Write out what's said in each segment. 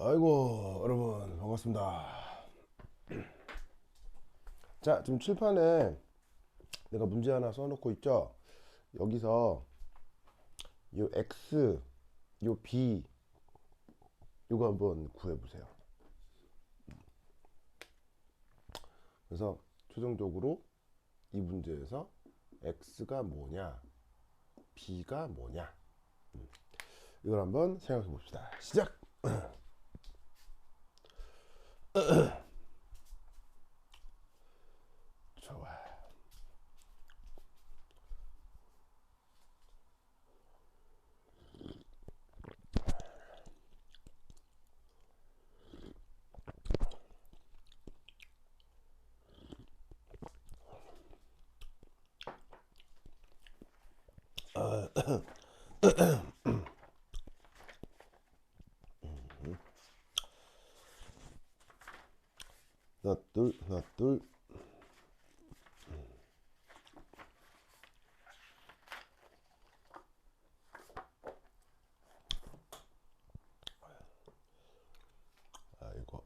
아이고 여러분 반갑습니다. 자, 지금 칠판에 내가 문제 하나 써놓고 있죠. 여기서 요 x, 요 b 요거 한번 구해보세요. 그래서 최종적으로 이 문제에서 x가 뭐냐, b가 뭐냐, 이걸 한번 생각해 봅시다. 시작. 좋아. 하나 둘 하나 둘. 아이고.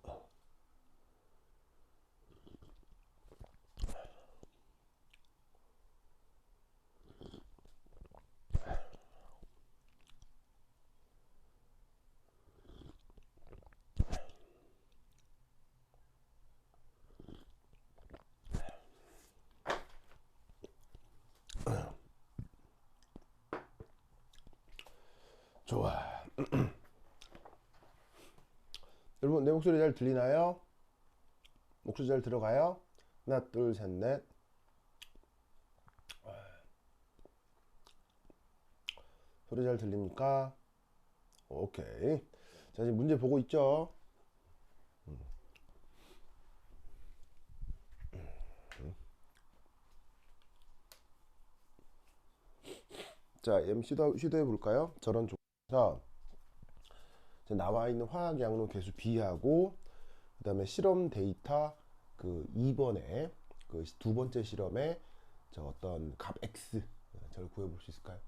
좋아. 여러분 내 목소리 잘 들리나요? 목소리 잘 들어가요? 하나 둘 셋 넷. 소리 잘 들립니까? 오케이. 자, 지금 문제 보고 있죠? 자, 시도해 볼까요? 저런 조건에서 나와 있는 화학 양로 개수 B하고 그다음에 실험 데이터 그 2번에 그 두 번째 실험에 저 어떤 값 X 저를 구해 볼 수 있을까요?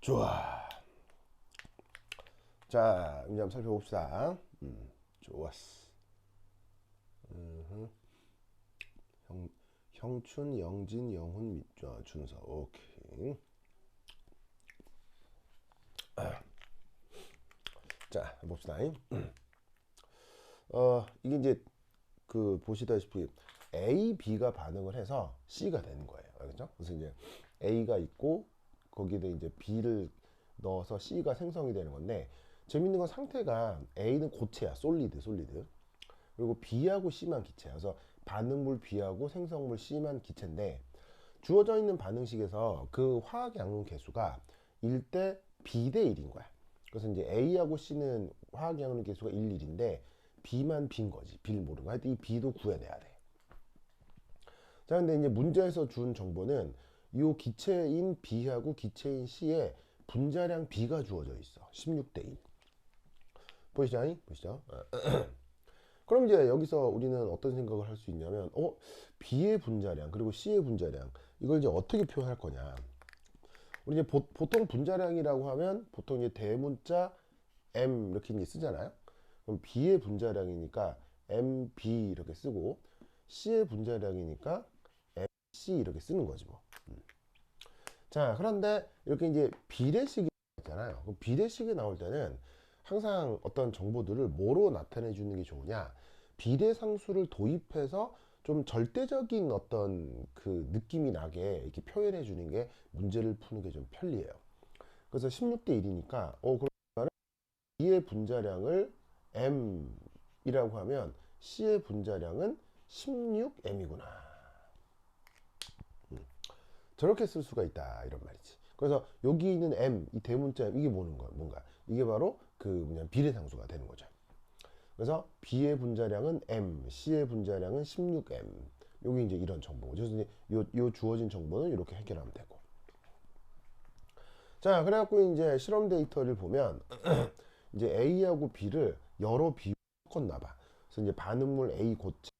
좋아. 자, 이제 한번 살펴봅시다. 좋았어. 형, 형춘, 영진, 영훈, 준서. 오케이. 자, 봅시다. 이게 이제 그 보시다시피 A, B가 반응을 해서 C가 되는 거예요. 알겠죠? 그래서 이제 A가 있고 거기에 이제 B를 넣어서 C가 생성이 되는 건데 재밌는 건 상태가 A는 고체야, 솔리드. 그리고 B하고 C만 기체야. 그래서 반응물 B하고 생성물 C만 기체인데 주어져 있는 반응식에서 그 화학 양분 개수가 1대 B 대 1인 거야. 그래서 이제 A하고 C는 화학 양분 개수가 1, 1인데 B만 B인 거지. B를 모르는 거. 하여튼 이 B도 구해내야 돼. 자, 근데 이제 문제에서 준 정보는 이 기체인 B하고 기체인 C에 분자량 B가 주어져 있어. 16대 1. 보이시죠? 보시죠? 그럼 이제 여기서 우리는 어떤 생각을 할 수 있냐면, B의 분자량 그리고 C의 분자량 이걸 이제 어떻게 표현할 거냐? 우리 이제 보통 분자량이라고 하면 보통 이제 대문자 M 이렇게 이제 쓰잖아요. 그럼 B의 분자량이니까 MB 이렇게 쓰고 C의 분자량이니까 MC 이렇게 쓰는 거지 뭐. 자, 그런데 이렇게 이제 비례식이 있잖아요. 그럼 비례식이 나올 때는 항상 어떤 정보들을 뭐로 나타내 주는 게 좋으냐? 비례상수를 도입해서 좀 절대적인 어떤 그 느낌이 나게 이렇게 표현해 주는 게 문제를 푸는 게 좀 편리해요. 그래서 16대 1이니까 그러면 B의 분자량을 M이라고 하면 C의 분자량은 16M이구나. 저렇게 쓸 수가 있다 이런 말이지. 그래서 여기 있는 m, 이 대문자 m, 이게 뭔가 이게 바로 그 뭐냐 비례상수가 되는 거죠. 그래서 B의 분자량은 m, C의 분자량은 16m. 여기 이제 이런 정보. 그래서 이제 요 주어진 정보는 이렇게 해결하면 되고. 자, 그래갖고 이제 실험 데이터를 보면 이제 A하고 B를 여러 B로 섞었나 봐. 그래서 이제 반응물 A 고체,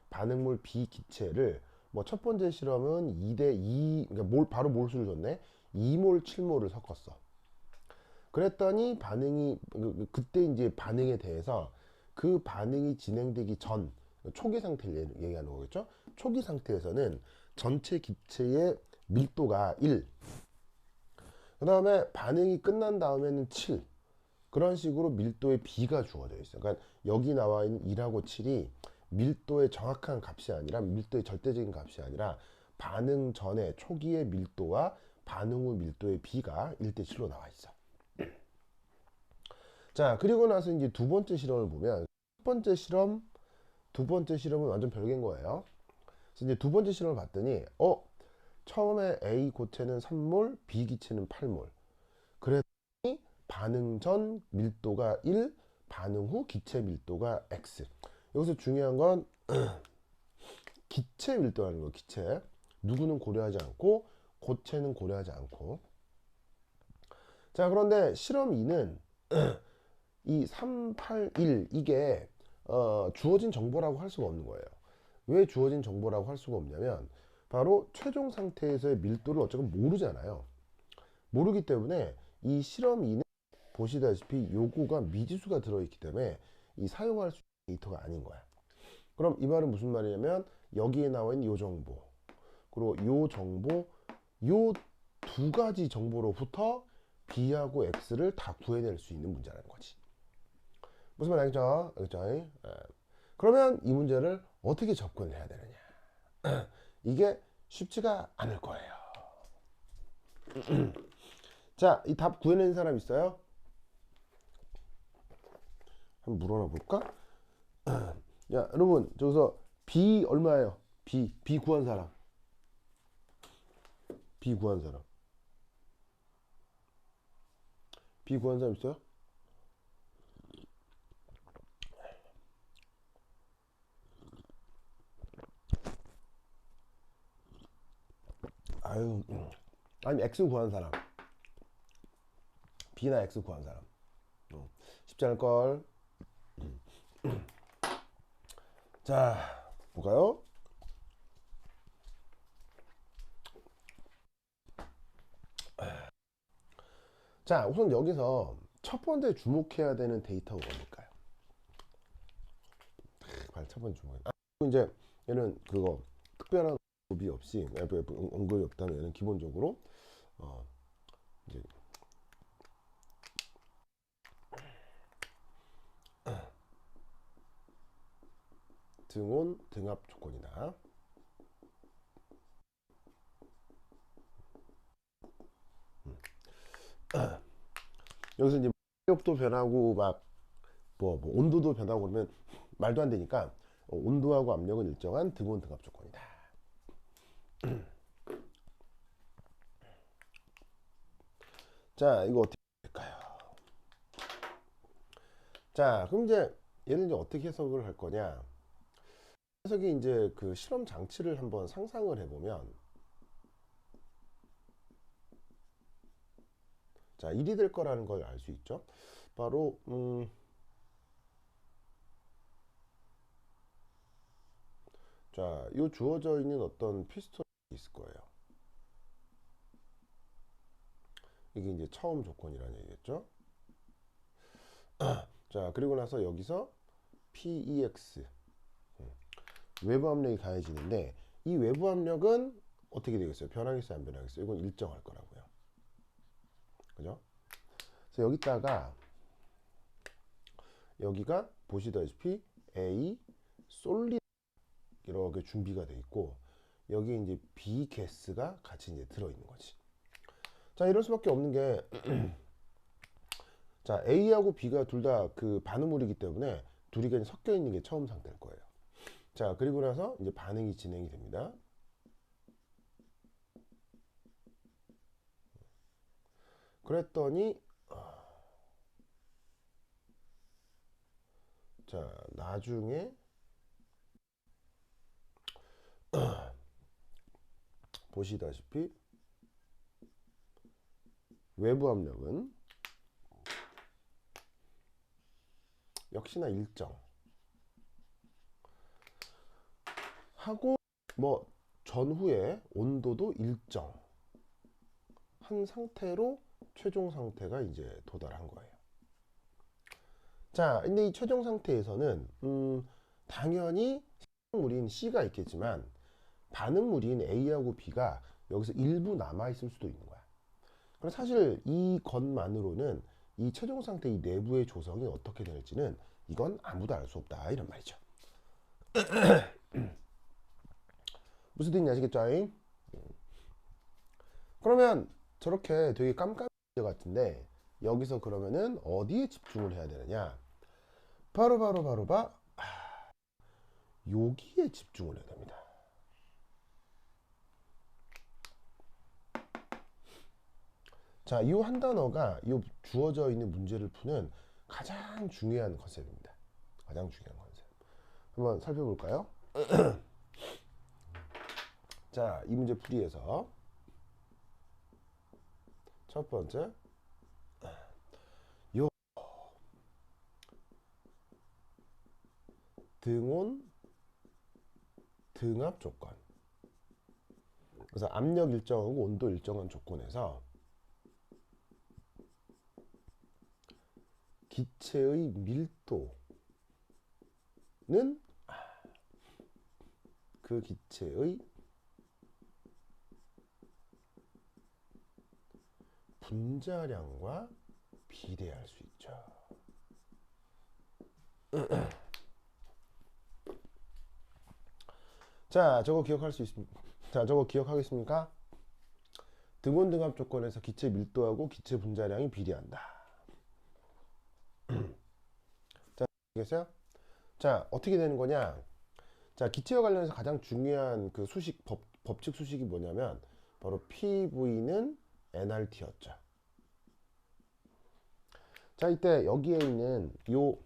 반응물 B 기체를 뭐 첫 번째 실험은 2대2, 그러니까 바로 몰수를 줬네. 2몰 7몰을 섞었어. 그랬더니 반응이 그때 이제 반응에 대해서 그 반응이 진행되기 전 초기 상태를 얘기하는 거겠죠. 초기 상태에서는 전체 기체의 밀도가 1, 그 다음에 반응이 끝난 다음에는 7, 그런 식으로 밀도의 B가 주어져 있어요. 그러니까 여기 나와 있는 1하고 7이 밀도의 정확한 값이 아니라 밀도의 절대적인 값이 아니라 반응 전에 초기의 밀도와 반응 후 밀도의 B가 1대7로 나와 있어. 자, 그리고 나서 이제 두 번째 실험을 보면 첫 번째 실험, 두 번째 실험은 완전 별개인 거예요. 그래서 이제 두 번째 실험을 봤더니 처음에 A 고체는 3몰, B 기체는 8몰. 그랬더니 반응 전 밀도가 1, 반응 후 기체 밀도가 X. 여기서 중요한 건 기체 밀도라는 거. 기체. 누구는 고려하지 않고 고체는 고려하지 않고. 자, 그런데 실험 2는 이 3, 8, 1 이게 주어진 정보라고 할 수가 없는 거예요. 왜 주어진 정보라고 할 수가 없냐면 바로 최종 상태에서의 밀도를 어쨌든 모르잖아요. 모르기 때문에 이 실험 2는 보시다시피 요거가 미지수가 들어있기 때문에 이 사용할 수 있는 데이터가 아닌 거야. 그럼 이 말은 무슨 말이냐면 여기에 나와 있는 요 정보, 그리고 요 정보, 요 두 가지 정보로부터 B하고 X를 다 구해낼 수 있는 문제라는 거지. 무슨 말 알겠죠? 알겠죠? 그러면 이 문제를 어떻게 접근을 해야 되느냐? 이게 쉽지가 않을 거예요. 자, 이 답 구해낸 사람 있어요? 한번 물어나 볼까? 야, 여러분, 저기서 B 얼마예요? B 구한 사람. B 구한 사람. B 구한 사람 있어요? 아유, 아니 X 구한 사람. B나 X 구한 사람. 쉽지 않을 걸. 자, 볼까요? 자, 우선 여기서 첫 번째 주목해야 되는 데이터가 뭘까요? 과연 첫 번째 주목. 이제 얘는 그거 특별한 언급이 없이 언급이 없다면 얘는 기본적으로 이제 등온 등합 조건이다. 여기서 이제 압력도 변하고 막 뭐 온도도 변하고 그러면 말도 안 되니까 온도하고 압력은 일정한 등온 등합 조건이다. 자, 이거 어떻게 할까요? 자, 그럼 이제 얘는 이제 어떻게 해석을 할 거냐? 해석이 이제 그 실험 장치를 한번 상상을 해보면, 자, 1이 될 거라는 걸 알 수 있죠. 바로 자, 이 주어져 있는 어떤 피스톤이 있을 거예요. 이게 이제 처음 조건이라는 얘기겠죠. 자, 그리고 나서 여기서 PEX 외부 압력이 가해지는데 이 외부 압력은 어떻게 되겠어요? 변하겠어요? 안 변하겠어요? 이건 일정할 거라고요. 그죠? 그래서 여기다가 여기가 보시다시피 A 솔리드 이렇게 준비가 돼 있고 여기 이제 B 가스가 같이 이제 들어 있는 거지. 자, 이럴 수밖에 없는 게 자, A하고 B가 둘 다 그 반응물이기 때문에 둘이 그냥 섞여 있는 게 처음 상태일 거예요. 자, 그리고 나서 이제 반응이 진행이 됩니다. 그랬더니 자 나중에 보시다시피 외부 압력은 역시나 일정 하고 뭐 전후에 온도도 일정 한 상태로 최종 상태가 이제 도달한 거예요. 자, 근데 이 최종 상태에서는 당연히 생성물인 C가 있겠지만 반응물인 A하고 B가 여기서 일부 남아 있을 수도 있는 거야. 그럼 사실 이 것만으로는 이 최종 상태 이 내부의 조성이 어떻게 될지는 이건 아무도 알 수 없다 이런 말이죠. 무슨 뜻인지 아시겠죠? 그러면 저렇게 되게 깜깜한 문제 같은데 여기서 그러면은 어디에 집중을 해야 되느냐? 바로 여기에 집중을 해야 됩니다. 자, 이 한 단어가 이 주어져 있는 문제를 푸는 가장 중요한 컨셉입니다. 가장 중요한 컨셉. 한번 살펴볼까요? 자, 이 문제 풀이에서 첫 번째 요 등온 등압 조건. 그래서 압력 일정하고 온도 일정한 조건에서 기체의 밀도는 그 기체의 분자량과 비례할 수 있죠. 자, 저거 기억할 수 있습니까? 자, 저거 기억하겠습니까? 등온 등압 조건에서 기체 밀도하고 기체 분자량이 비례한다. 자, 알겠어요? 자, 어떻게 되는 거냐? 자, 기체와 관련해서 가장 중요한 그 수식 법칙 수식이 뭐냐면 바로 PV는 nRT였죠. 자, 이때 여기에 있는 요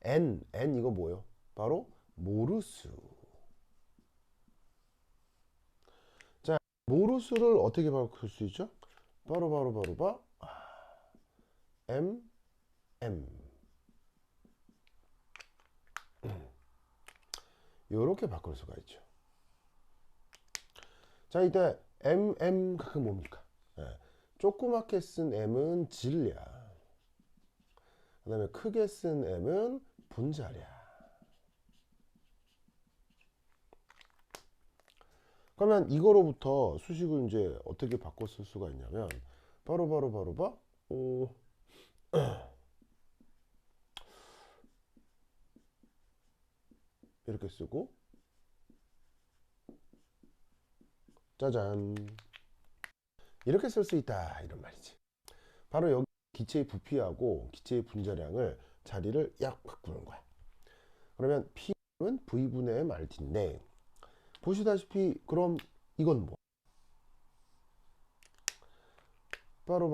n 이거 뭐예요? 바로 모르수. 자, 모르수를 어떻게 바꿀 수 있죠? 바로 m 요렇게 바꿀 수가 있죠. 자, 이때 그 뭡니까? 예, 조그맣게 쓴 m은 질량, 그 다음에 크게 쓴 m은 분자량. 그러면 이거로부터 수식을 이제 어떻게 바꿔 쓸 수가 있냐면 바로 이렇게 쓰고 짜잔 이렇게 쓸 수 있다 이런 말이지. 바로 여기 기체의 부피하고 기체의 분자량을 자리를 약 바꾸는 거야. 그러면 P는 V분의 M RT인데 보시다시피 그럼 이건 뭐? 바로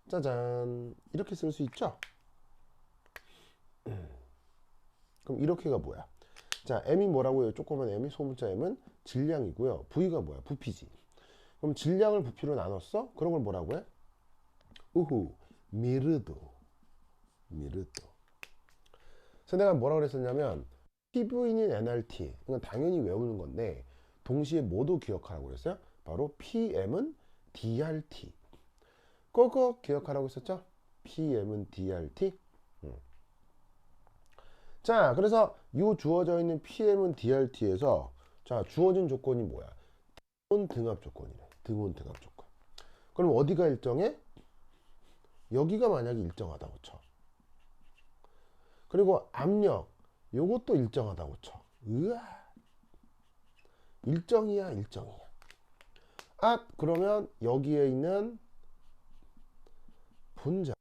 짜잔 이렇게 쓸 수 있죠. 그럼 이렇게가 뭐야? 자, M이 뭐라고요? 조그만 M이 소문자 M은 질량이고요. V가 뭐야? 부피지. 그럼 질량을 부피로 나눴어? 그런 걸 뭐라고 해? 우후 미르도. 그래서 내가 뭐라고 그랬었냐면 PV는 nRT 이건 당연히 외우는 건데 동시에 뭐도 기억하라고 그랬어요? 바로 PM은 DRT. 그거 기억하라고 했었죠? PM은 DRT. 자, 그래서 이 주어져 있는 PM은 DRT에서 자, 주어진 조건이 뭐야? 등온 등압 조건이래. 등온 등압 조건. 그럼 어디가 일정해? 여기가 만약에 일정하다고 쳐. 그리고 압력 요것도 일정하다고 쳐. 으아. 일정이야. 아, 그러면 여기에 있는 분자.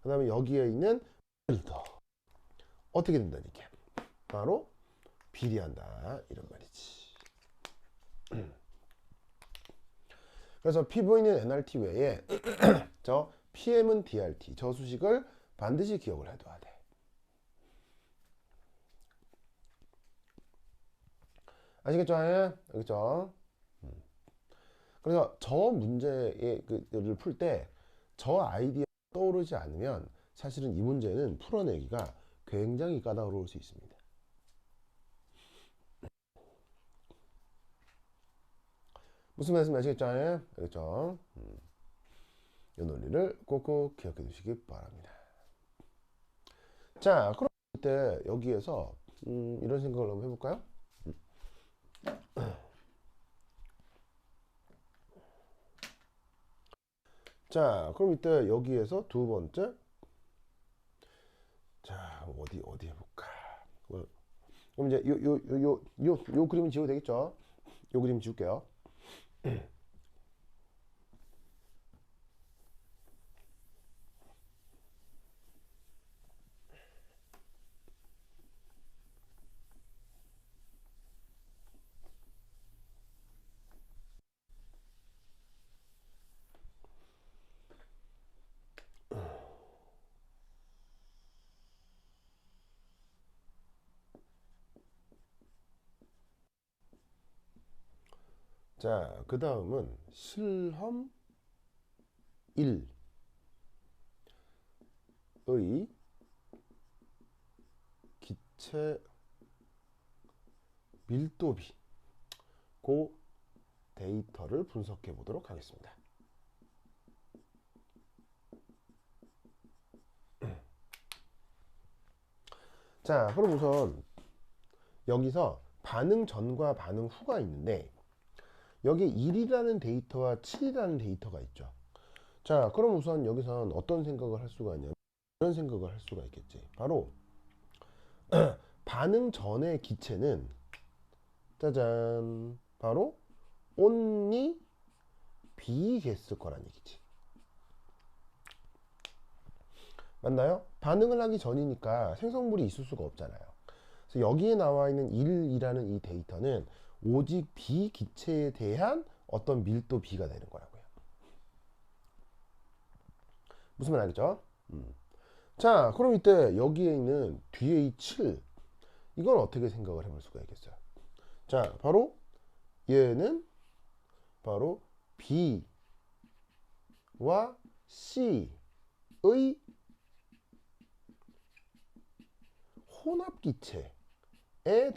그 다음에 여기에 있는 밀도. 어떻게 된다니까? 바로 비례한다. 이런 말이지. 그래서 PV는 NRT 외에 저 PM은 DRT 저 수식을 반드시 기억을 해둬야 돼. 아시겠죠? 알겠죠? 그래서 저 문제의 그를 풀 때 저 아이디어 떠오르지 않으면 사실은 이 문제는 풀어내기가 굉장히 까다로울 수 있습니다. 무슨 말씀 아시겠죠? 알겠죠? 이 논리를 꼭꼭 기억해 두시기 바랍니다. 자, 그럼 이때 여기에서 이런 생각을 한번 해볼까요? 자, 그럼 이때 여기에서 두 번째, 자, 어디 해볼까? 그럼 이제 요 그림을 지워도 되겠죠? 요 그림 지울게요. 자, 그 다음은 실험 1의 기체 밀도비 그 데이터를 분석해 보도록 하겠습니다. 자, 그럼 우선 여기서 반응 전과 반응 후가 있는데 여기 1이라는 데이터와 7이라는 데이터가 있죠. 자, 그럼 우선 여기선 어떤 생각을 할 수가 있냐면 이런 생각을 할 수가 있겠지. 바로 반응 전의 기체는 짜잔 바로 only B겠을 거란 얘기지. 맞나요? 반응을 하기 전이니까 생성물이 있을 수가 없잖아요. 그래서 여기에 나와 있는 1이라는 이 데이터는 오직 B 기체에 대한 어떤 밀도 B가 되는 거라고요. 무슨 말 알겠죠? 자, 그럼 이때 여기에 있는 뒤에 이 7, 이건 어떻게 생각을 해볼 수가 있겠어요? 자, 바로 얘는 바로 B와 C의 혼합 기체에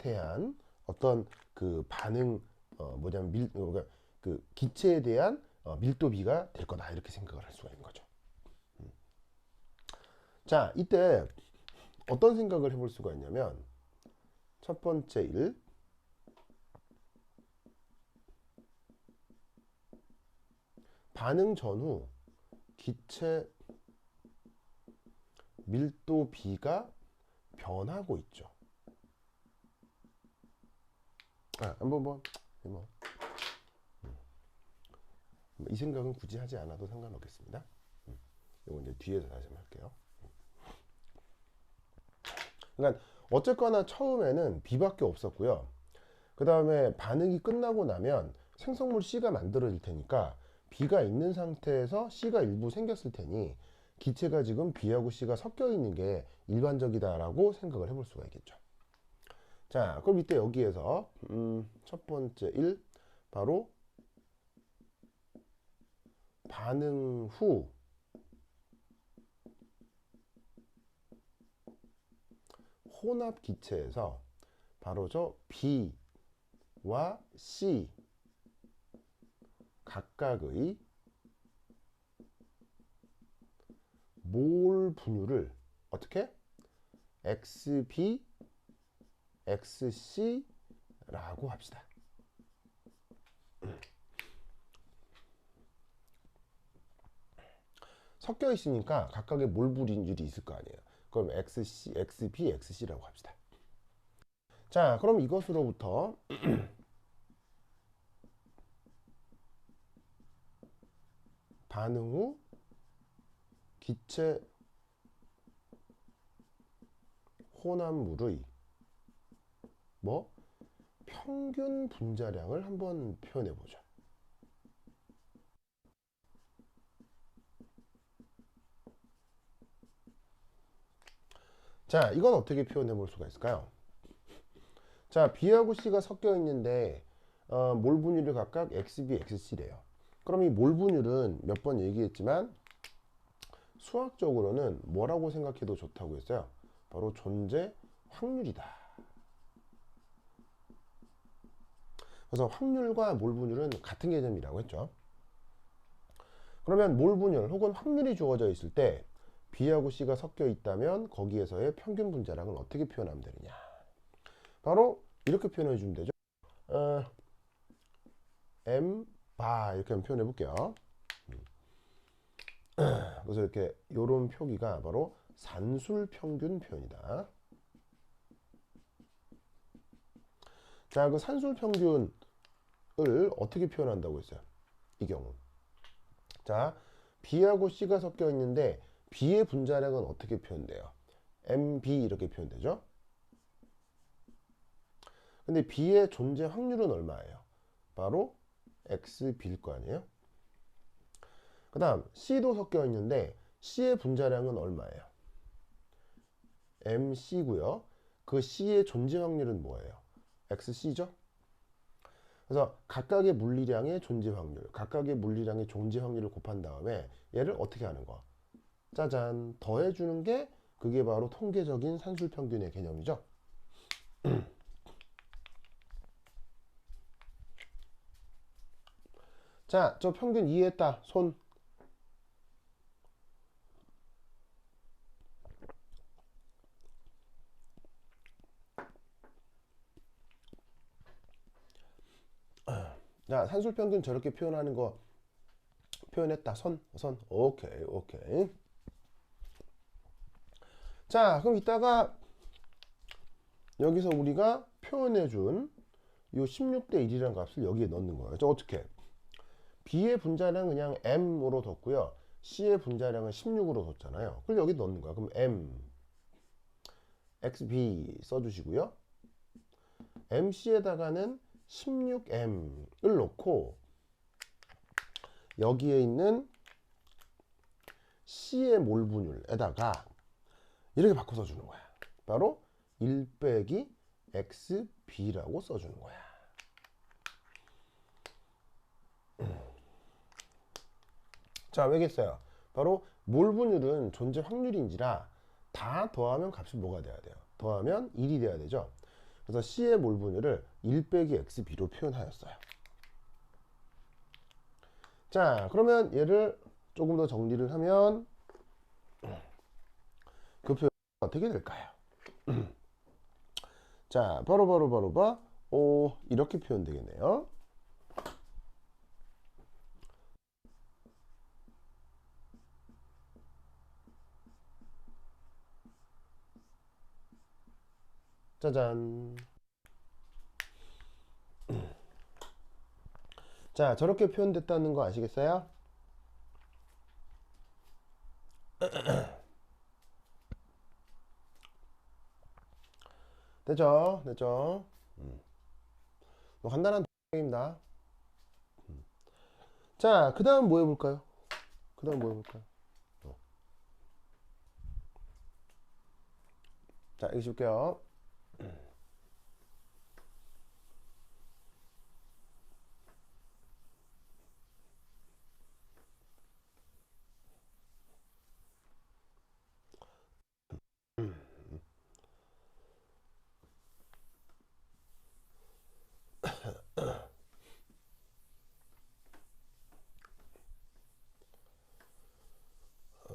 대한 어떤 그 반응 뭐냐면 그러니까 그 기체에 대한 밀도비가 될 거다 이렇게 생각을 할 수가 있는 거죠. 자, 이때 어떤 생각을 해볼 수가 있냐면 첫 번째 일 반응 전후 기체 밀도 B가 변하고 있죠. 뭐, 이 생각은 굳이 하지 않아도 상관없겠습니다. 이거 이제 뒤에서 다시 한번 할게요. 그러니까 어쨌거나 처음에는 B밖에 없었고요. 그 다음에 반응이 끝나고 나면 생성물 C가 만들어질 테니까 B가 있는 상태에서 C가 일부 생겼을 테니 기체가 지금 B하고 C가 섞여 있는 게 일반적이다라고 생각을 해볼 수가 있겠죠. 자, 그럼 이때 여기에서 첫 번째 1 바로 반응 후 혼합 기체에서 바로 저 B와 C 각각의 몰 분율을 어떻게? XB, XC라고 합시다. 섞여 있으니까 각각의 몰 분율이 있을 거 아니에요. 그럼 XC, XB, XC라고 합시다. 자, 그럼 이것으로부터 반응 후 기체 혼합물의 뭐 평균 분자량을 한번 표현해 보죠. 자, 이건 어떻게 표현해 볼 수가 있을까요? 자, B하고 C가 섞여 있는데 몰 분율이 각각 XB, XC래요. 그럼 이 몰 분율은 몇 번 얘기했지만 수학적으로는 뭐라고 생각해도 좋다고 했어요? 바로 존재 확률이다. 그래서 확률과 몰 분율은 같은 개념이라고 했죠. 그러면 몰 분율 혹은 확률이 주어져 있을 때 B하고 C가 섞여 있다면 거기에서의 평균 분자량을 어떻게 표현하면 되느냐? 바로 이렇게 표현해 주면 되죠. M 바 이렇게 한번 표현해 볼게요. 그래서 이렇게 요런 표기가 바로 산술 평균 표현이다. 자, 그 산술 평균을 어떻게 표현한다고 했어요? 이 경우. 자, B하고 C가 섞여 있는데 B의 분자량은 어떻게 표현돼요? MB 이렇게 표현되죠? 근데 B의 존재 확률은 얼마예요? 바로 XB일 거 아니에요? 그 다음 C도 섞여 있는데 C의 분자량은 얼마예요? MC고요. 그 C의 존재 확률은 뭐예요? XC죠? 그래서 각각의 물리량의 존재 확률, 각각의 물리량의 존재 확률을 곱한 다음에 얘를 어떻게 하는 거? 짜잔, 더해주는 게 그게 바로 통계적인 산술평균의 개념이죠. 자, 저 평균 이해했다. 손. 자, 산술평균 저렇게 표현하는 거 표현했다. 손, 손. 오케이, 오케이. 자, 그럼 이따가 여기서 우리가 표현해준 이 16대 1이라는 값을 여기에 넣는 거예요. 저 어떻게? B의 분자량 그냥 M으로 뒀고요. C의 분자량은 16으로 뒀잖아요. 그걸 여기 넣는 거야. 그럼 M, XB 써주시고요. MC에다가는 16M을 넣고 여기에 있는 C의 몰 분율에다가 이렇게 바꿔 써주는 거야. 바로 1 빼기 XB라고 써주는 거야. 자, 왜겠어요? 바로 몰 분율은 존재 확률인지라 다 더하면 값이 뭐가 돼야 돼요? 더하면 1이 돼야 되죠. 그래서 C의 몰 분율을 1 빼기 XB로 표현하였어요. 자, 그러면 얘를 조금 더 정리를 하면 그 표현은 어떻게 될까요? 자, 바로 이렇게 표현되겠네요. 짜잔. 자, 저렇게 표현됐다는 거 아시겠어요? 됐죠? 됐죠? 뭐 간단한 동작입니다. 자, 그 다음 뭐 해볼까요? 그 다음 뭐 해볼까요? 자, 여기 줄게요.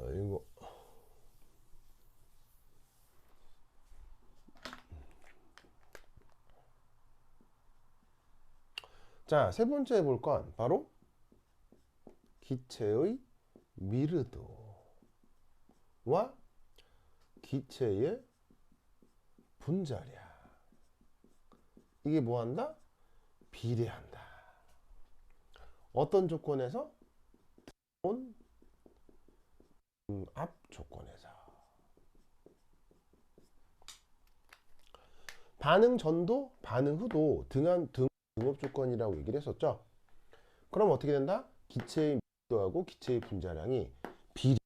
이거. 자, 세 번째 해볼 건 바로 기체의 미르도와 기체의 분자량. 이게 뭐 한다? 비례한다. 어떤 조건에서? 앞 조건에서. 반응 전도, 반응 후도 등업 조건이라고 얘기를 했었죠. 그럼 어떻게 된다? 기체의 밀도하고 기체의 분자량이 비례.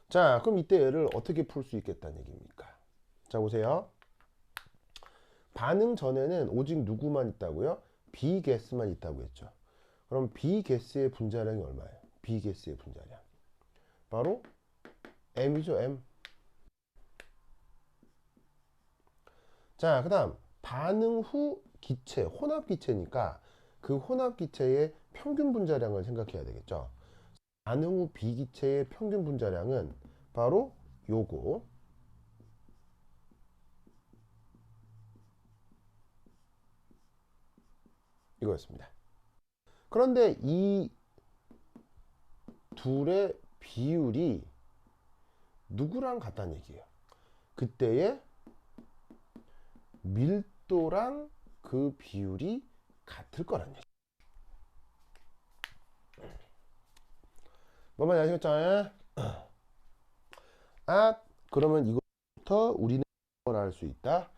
자, 그럼 이때 얘를 어떻게 풀 수 있겠다는 얘기입니까? 자, 보세요. 반응 전에는 오직 누구만 있다고요? 비가스만 있다고 했죠. 그럼 비가스의 분자량이 얼마예요? 비가스의 분자량. 바로 M이죠, M. 자, 그 다음 반응 후 기체, 혼합 기체니까 그 혼합 기체의 평균 분자량을 생각해야 되겠죠. 반응 후 비기체의 평균 분자량은 바로 요거 이거였습니다. 그런데 이 둘의 비율이 누구랑 같다는 얘기예요. 그때의 밀도랑 그 비율이 같을 거란 얘기. 뭐 많이 아시겠죠? 아, 그러면 이것부터 우리는 뭘 알 수 있다?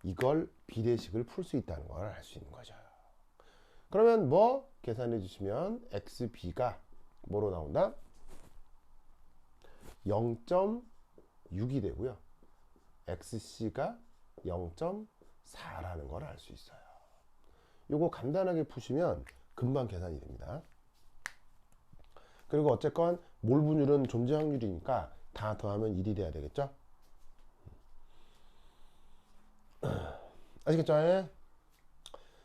이걸 비례식을 풀 수 있다는 걸 알 수 있는 거죠. 그러면 뭐 계산해 주시면 xb가 뭐로 나온다? 0.6이 되고요. xc가 0.4라는 걸 알 수 있어요. 요거 간단하게 푸시면 금방 계산이 됩니다. 그리고 어쨌건 몰 분율은 존재 확률이니까 다 더하면 1이 돼야 되겠죠? 아시겠죠?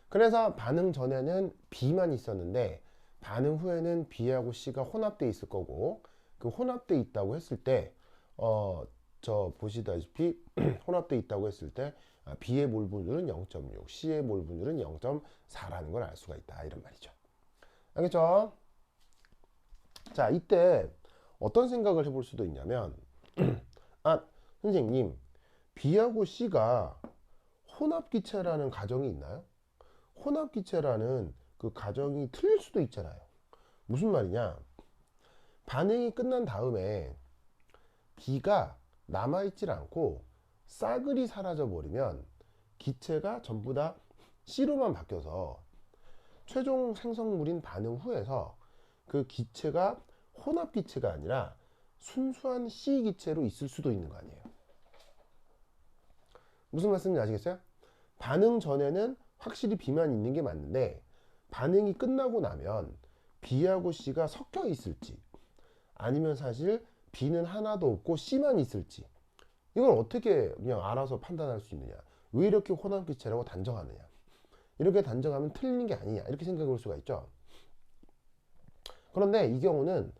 그래서 반응 전에는 B만 있었는데 반응 후에는 B하고 C가 혼합돼 있을 거고, 그 혼합돼 있다고 했을 때 저 보시다시피 혼합돼 있다고 했을 때 B의 몰 분율은 0.6, C의 몰 분율은 0.4라는 걸 알 수가 있다, 이런 말이죠. 알겠죠? 자, 이때 어떤 생각을 해볼 수도 있냐면 아, 선생님, B하고 C가 혼합기체라는 가정이 있나요? 혼합기체라는 그 가정이 틀릴 수도 있잖아요. 무슨 말이냐? 반응이 끝난 다음에 B가 남아있질 않고 싸그리 사라져 버리면 기체가 전부 다 C로만 바뀌어서 최종 생성물인 반응 후에서 그 기체가 혼합기체가 아니라 순수한 C 기체로 있을 수도 있는 거 아니에요. 무슨 말씀인지 아시겠어요? 반응 전에는 확실히 B만 있는 게 맞는데 반응이 끝나고 나면 B하고 C가 섞여 있을지, 아니면 사실 B는 하나도 없고 C만 있을지, 이걸 어떻게 그냥 알아서 판단할 수 있느냐? 왜 이렇게 혼합기체라고 단정하느냐? 이렇게 단정하면 틀리는 게 아니냐? 이렇게 생각해 볼 수가 있죠. 그런데 이 경우는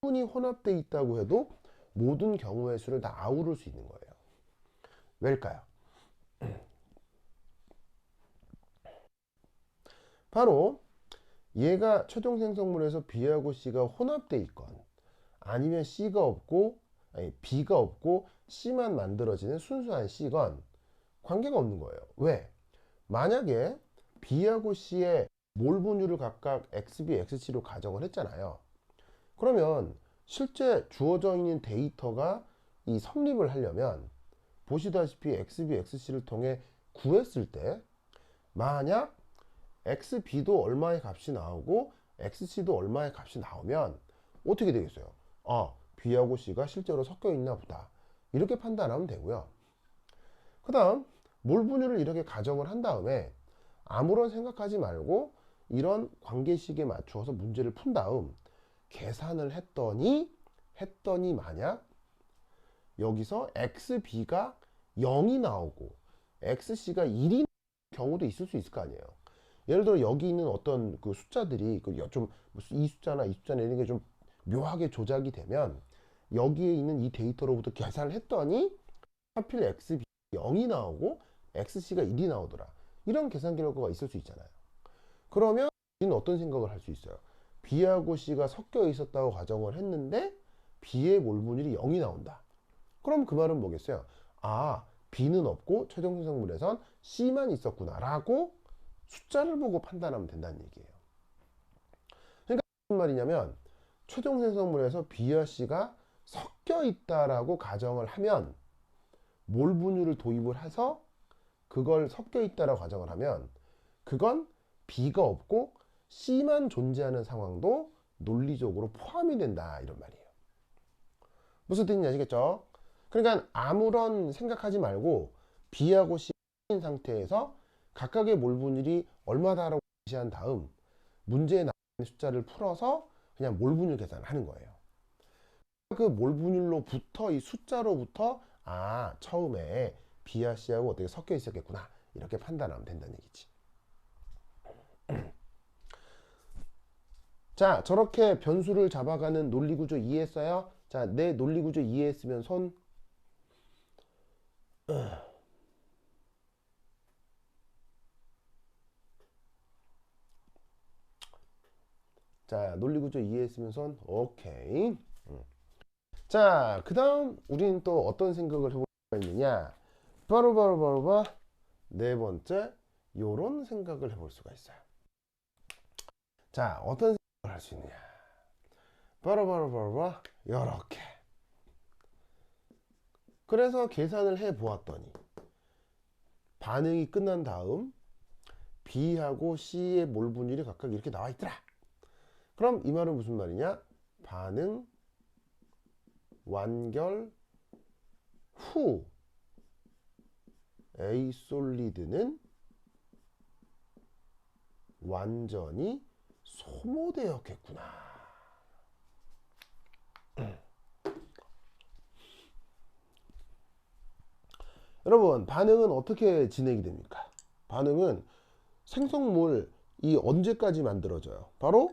충분히 혼합되어 있다고 해도 모든 경우의 수를 다 아우를 수 있는 거예요. 왜일까요? 바로 얘가 최종 생성물에서 B하고 C가 혼합되어 있건, 아니면 C가 없고, 아니 B가 없고 C만 만들어지는 순수한 C건 관계가 없는 거예요. 왜? 만약에 B하고 C의 몰 분율을 각각 XB, XC로 가정을 했잖아요. 그러면 실제 주어져 있는 데이터가 이 성립을 하려면 보시다시피 XB, XC를 통해 구했을 때 만약 XB도 얼마의 값이 나오고 XC도 얼마의 값이 나오면 어떻게 되겠어요? 아, B하고 C가 실제로 섞여 있나 보다, 이렇게 판단하면 되고요. 그 다음 몰 분율을 이렇게 가정을 한 다음에 아무런 생각하지 말고 이런 관계식에 맞추어서 문제를 푼 다음 계산을 했더니 만약 여기서 XB가 0이 나오고 XC가 1이 나오는 경우도 있을 수 있을 거 아니에요. 예를 들어 여기 있는 어떤 그 숫자들이 좀 이 숫자나 이 숫자나 이런 게 좀 묘하게 조작이 되면 여기에 있는 이 데이터로부터 계산을 했더니 하필 XB 0이 나오고 XC가 1이 나오더라, 이런 계산 결과가 있을 수 있잖아요. 그러면 우리는 어떤 생각을 할 수 있어요? B하고 C가 섞여 있었다고 가정을 했는데 B의 몰 분율이 0이 나온다. 그럼 그 말은 뭐겠어요? 아, B는 없고 최종 생성물에선 C만 있었구나 라고 숫자를 보고 판단하면 된다는 얘기예요. 그러니까 무슨 말이냐면 최종 생성물에서 B와 C가 섞여 있다라고 가정을 하면, 몰 분율을 도입을 해서 그걸 섞여 있다라고 가정을 하면, 그건 B가 없고 C만 존재하는 상황도 논리적으로 포함이 된다, 이런 말이에요. 무슨 뜻인지 아시겠죠? 그러니까 아무런 생각하지 말고 B하고 C인 상태에서 각각의 몰 분율이 얼마다라고 제시한 다음 문제에 나와 있는 숫자를 풀어서 그냥 몰 분율 계산을 하는 거예요. 그 몰 분율로부터, 이 숫자로부터 처음에 B와 C하고 어떻게 섞여 있었겠구나, 이렇게 판단하면 된다는 얘기지. 자, 저렇게 변수를 잡아가는 논리구조 이해했어요? 자, 내 논리구조 이해했으면 손. 자, 논리구조 이해했으면 손. 오케이. 자, 그 다음 우리는 또 어떤 생각을 해볼 수가 있느냐. 바로 네 번째, 요런 생각을 해볼 수가 있어요. 자, 어떤 생각을 할 수 있느냐. 바로 요렇게. 그래서 계산을 해 보았더니 반응이 끝난 다음 B하고 C의 몰 분율이 각각 이렇게 나와 있더라. 그럼 이 말은 무슨 말이냐? 반응 완결 후 A 솔리드는 완전히 소모되었겠구나. 여러분, 반응은 어떻게 진행이 됩니까? 반응은 생성물이 언제까지 만들어져요? 바로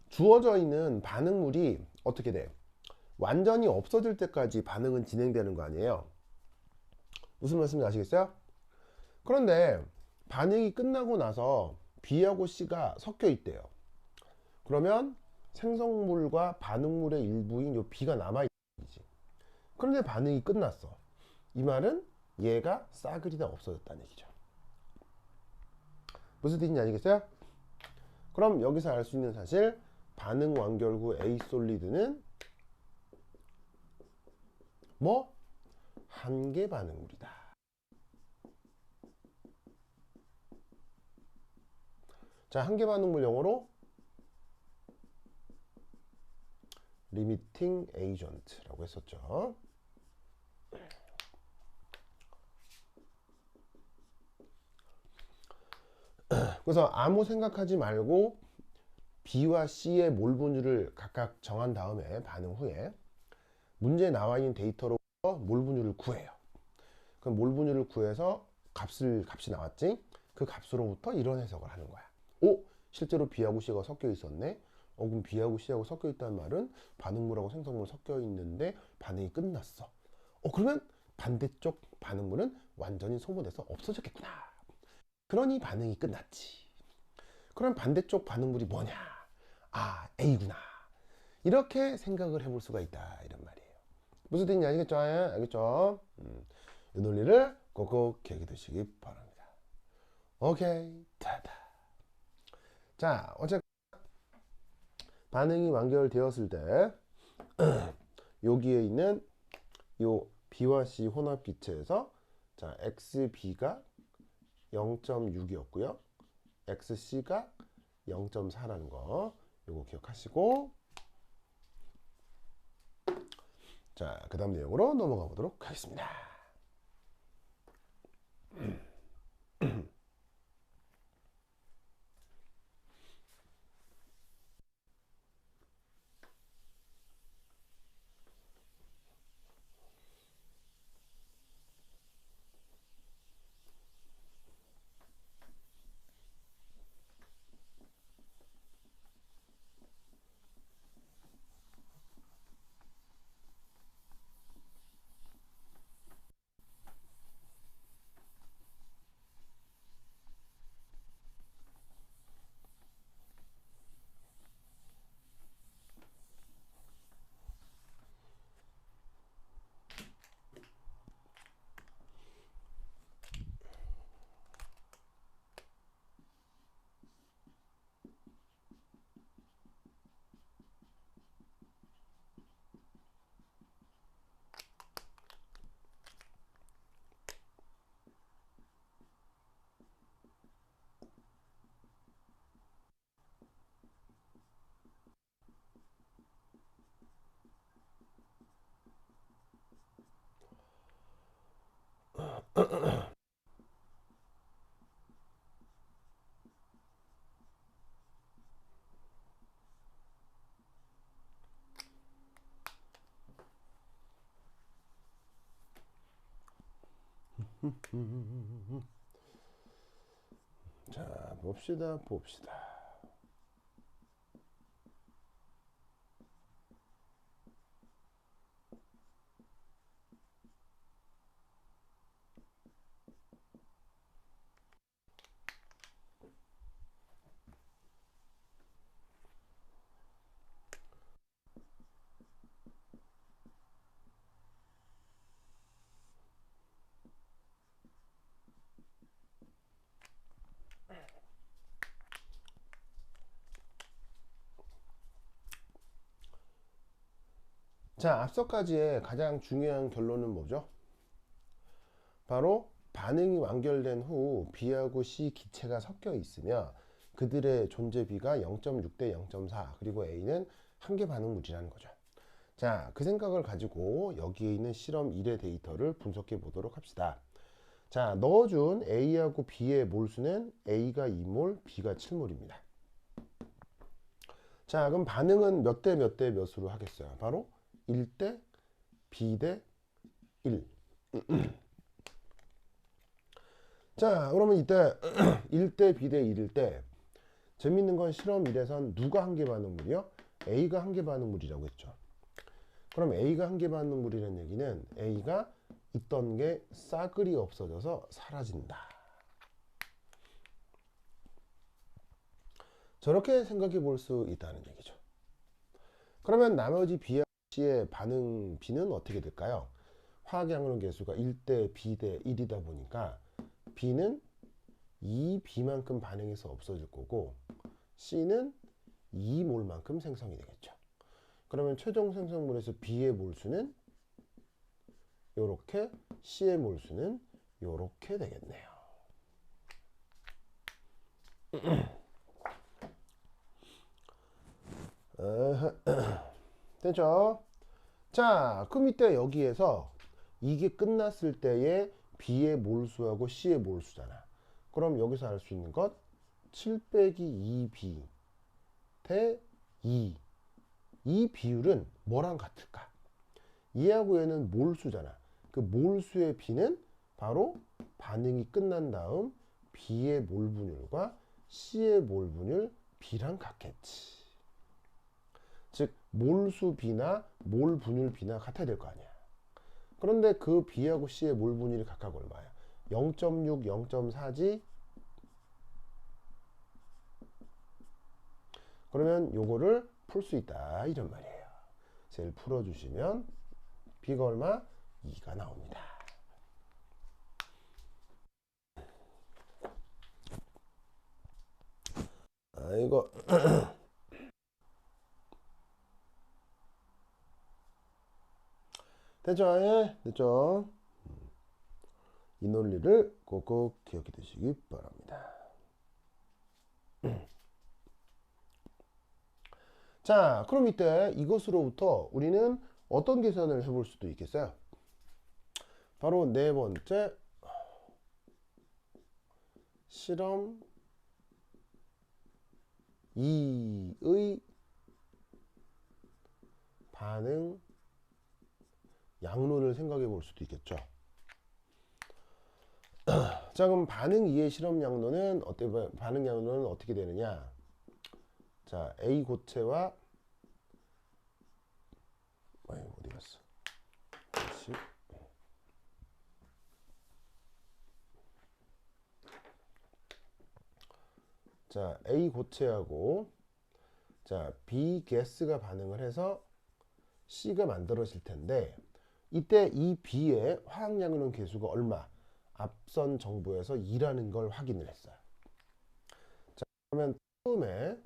주어져 있는 반응물이 어떻게 돼? 완전히 없어질 때까지 반응은 진행되는 거 아니에요? 무슨 말씀인지 아시겠어요? 그런데 반응이 끝나고 나서 B하고 C가 섞여 있대요. 그러면 생성물과 반응물의 일부인 요 B가 남아있는 거지. 그런데 반응이 끝났어. 이 말은 얘가 싸그리 다 없어졌다는 얘기죠. 무슨 뜻인지 아시겠어요? 그럼 여기서 알 수 있는 사실, 반응 완결 후 A 솔리드는 뭐? 한계 반응물이다. 자, 한계 반응물 영어로 리미팅 에이전트라고 했었죠. 그래서 아무 생각하지 말고 B와 C의 몰 분율을 각각 정한 다음에 반응 후에 문제에 나와 있는 데이터로부터 몰 분율을 구해요. 그럼 몰 분율을 구해서 값이 나왔지? 그 값으로부터 이런 해석을 하는 거야. 오, 실제로 B하고 C가 섞여 있었네. 그럼 B하고 C하고 섞여 있다는 말은 반응물하고 생성물 섞여 있는데 반응이 끝났어. 그러면 반대쪽 반응물은 완전히 소모돼서 없어졌겠구나. 그러니 반응이 끝났지. 그럼 반대쪽 반응물이 뭐냐? A구나. 이렇게 생각을 해볼 수가 있다, 이런 말이에요. 무슨 뜻인지 아시겠죠? 알겠죠? 이 논리를 꼭꼭 기억해 두시기 바랍니다. 오케이, 다다. 자, 어쨌든 반응이 완결되었을 때 여기에 있는 요 B와 C 혼합 기체에서 자, XB가 0.6이었고요. XC가 0.4라는 거 요거 기억하시고, 자, 그 다음 내용으로 넘어가 보도록 하겠습니다. 자, 봅시다. 자, 앞서까지의 가장 중요한 결론은 뭐죠? 바로 반응이 완결된 후 B하고 C 기체가 섞여 있으며 그들의 존재비가 0.6 대 0.4 그리고 A는 한계 반응물이라는 거죠. 자, 그 생각을 가지고 여기에 있는 실험 1의 데이터를 분석해 보도록 합시다. 자, 넣어준 A하고 B의 몰수는 A가 2몰, B가 7몰입니다. 자, 그럼 반응은 몇 대 몇 대 몇으로 하겠어요? 바로 1대 B 대 1. 자, 그러면 이때 1대 B 대 1일 때 재밌는 건 실험 1에선 누가 한계 반응물이요? A가 한계 반응물이라고 했죠. 그럼 A가 한계 반응물이라는 얘기는 A가 있던 게 싸그리 없어져서 사라진다. 저렇게 생각해 볼 수 있다는 얘기죠. 그러면 나머지 B와 C의 반응 B는 어떻게 될까요? 화학양론 계수가 1대 B 대 1이다 보니까 B는 2B만큼 반응해서 없어질 거고 C는 2몰만큼 생성이 되겠죠. 그러면 최종 생성물에서 B의 몰수는 요렇게, C의 몰수는 요렇게 되겠네요. 됐죠? 자, 그럼 이때 여기에서 이게 끝났을 때의 B의 몰수하고 C의 몰수잖아. 그럼 여기서 알 수 있는 것 7 빼기 2B 대 2. 이 비율은 뭐랑 같을까? 얘하고 얘는 몰수잖아. 그 몰수의 B는 바로 반응이 끝난 다음 B의 몰분율과 C의 몰분율 B랑 같겠지. 즉 몰수 B나 몰분율 B나 같아야 될 거 아니야. 그런데 그 B하고 C의 몰분율이 각각 얼마야? 0.6, 0.4지? 그러면 요거를 풀 수 있다 이런 말이에요. 셀 풀어주시면 B가 얼마? 2가 나옵니다. 이거 됐죠? 예? 됐죠? 이 논리를 꼭꼭 기억해 두시기 바랍니다. 자, 그럼 이때 이것으로부터 우리는 어떤 계산을 해볼 수도 있겠어요? 바로 네 번째 실험 2의 반응 양론을 생각해 볼 수도 있겠죠. 자, 그럼 반응 2의 실험 양론은 반응 양론은 어떻게 되느냐? 자, A 고체와 어디 갔어? 다시. 자, A 고체하고 자, B 가스가 반응을 해서 C가 만들어질 텐데 이때 이 B의 화학양론 계수가 얼마? 앞선 정보에서 2라는 걸 확인을 했어요. 자, 그러면 처음에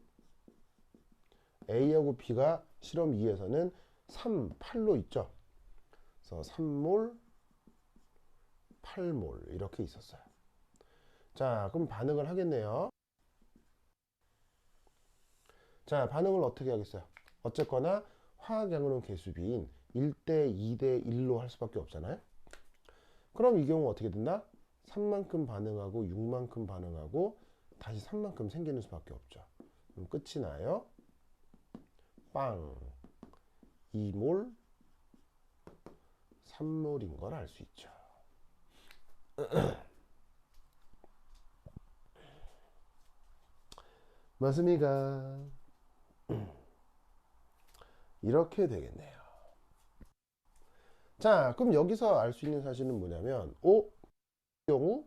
A하고 B가 실험 2에서는 3, 8로 있죠. 그래서 3몰, 8몰 이렇게 있었어요. 자, 그럼 반응을 하겠네요. 자, 반응을 어떻게 하겠어요? 어쨌거나 화학양론 계수비인 1대 2대 1로 할 수밖에 없잖아요. 그럼 이 경우 어떻게 된다? 3만큼 반응하고 6만큼 반응하고 다시 3만큼 생기는 수밖에 없죠. 그럼 끝이 나요. 빵 2몰 3몰인 걸 알 수 있죠. 맞습니까? 이렇게 되겠네요. 자, 그럼 여기서 알 수 있는 사실은 뭐냐면, 경우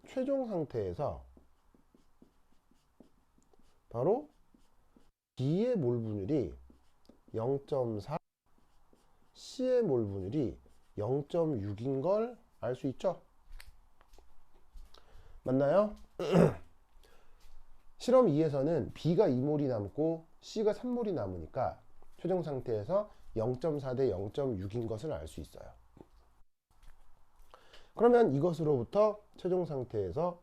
최종 상태에서 바로 B의 몰 분율이 0.4, C의 몰 분율이 0.6인 걸 알 수 있죠? 맞나요? 실험 2에서는 B가 2몰이 남고 C가 3몰이 남으니까 최종 상태에서 0.4 대 0.6인 것을 알 수 있어요. 그러면 이것으로부터 최종 상태에서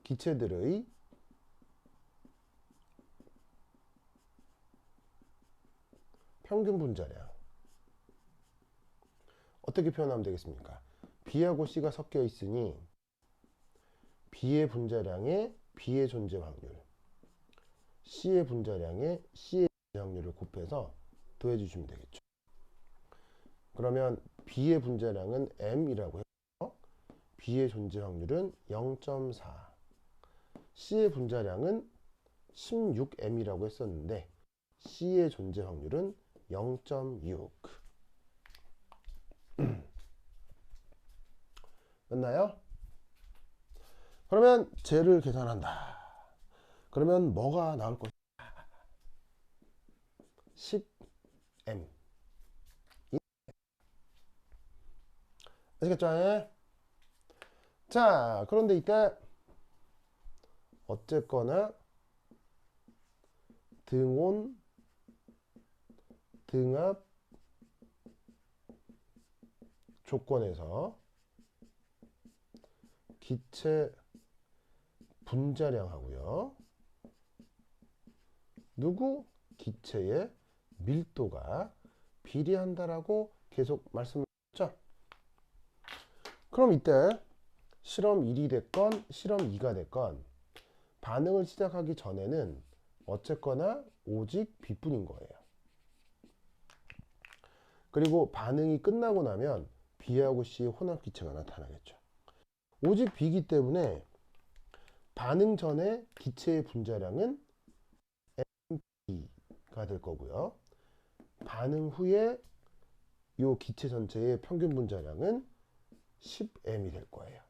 기체들의 평균 분자량 어떻게 표현하면 되겠습니까? B하고 C가 섞여 있으니 B의 분자량에 B의 존재 확률, C의 분자량에 C의 존재 확률을 곱해서 더해 주시면 되겠죠. 그러면 B의 분자량은 M이라고 해서 B의 존재 확률은 0.4, C의 분자량은 16M이라고 했었는데 C의 존재 확률은 0.6. 맞나요? 그러면 쟤를 계산한다. 그러면 뭐가 나올 것이냐? 10M. 아시겠죠? 자, 그런데 이때 어쨌거나 등온, 등압 조건에서 기체 분자량하고요. 누구? 기체의 밀도가 비례한다라고 계속 말씀드렸죠. 그럼 이때 실험 1이 됐건 실험 2가 됐건 반응을 시작하기 전에는 어쨌거나 오직 B뿐인 거예요. 그리고 반응이 끝나고 나면 B하고 C의 혼합 기체가 나타나겠죠. 오직 B이기 때문에 반응 전에 기체의 분자량은 MB가 될 거고요. 반응 후에 이 기체 전체의 평균 분자량은 10M이 될 거예요.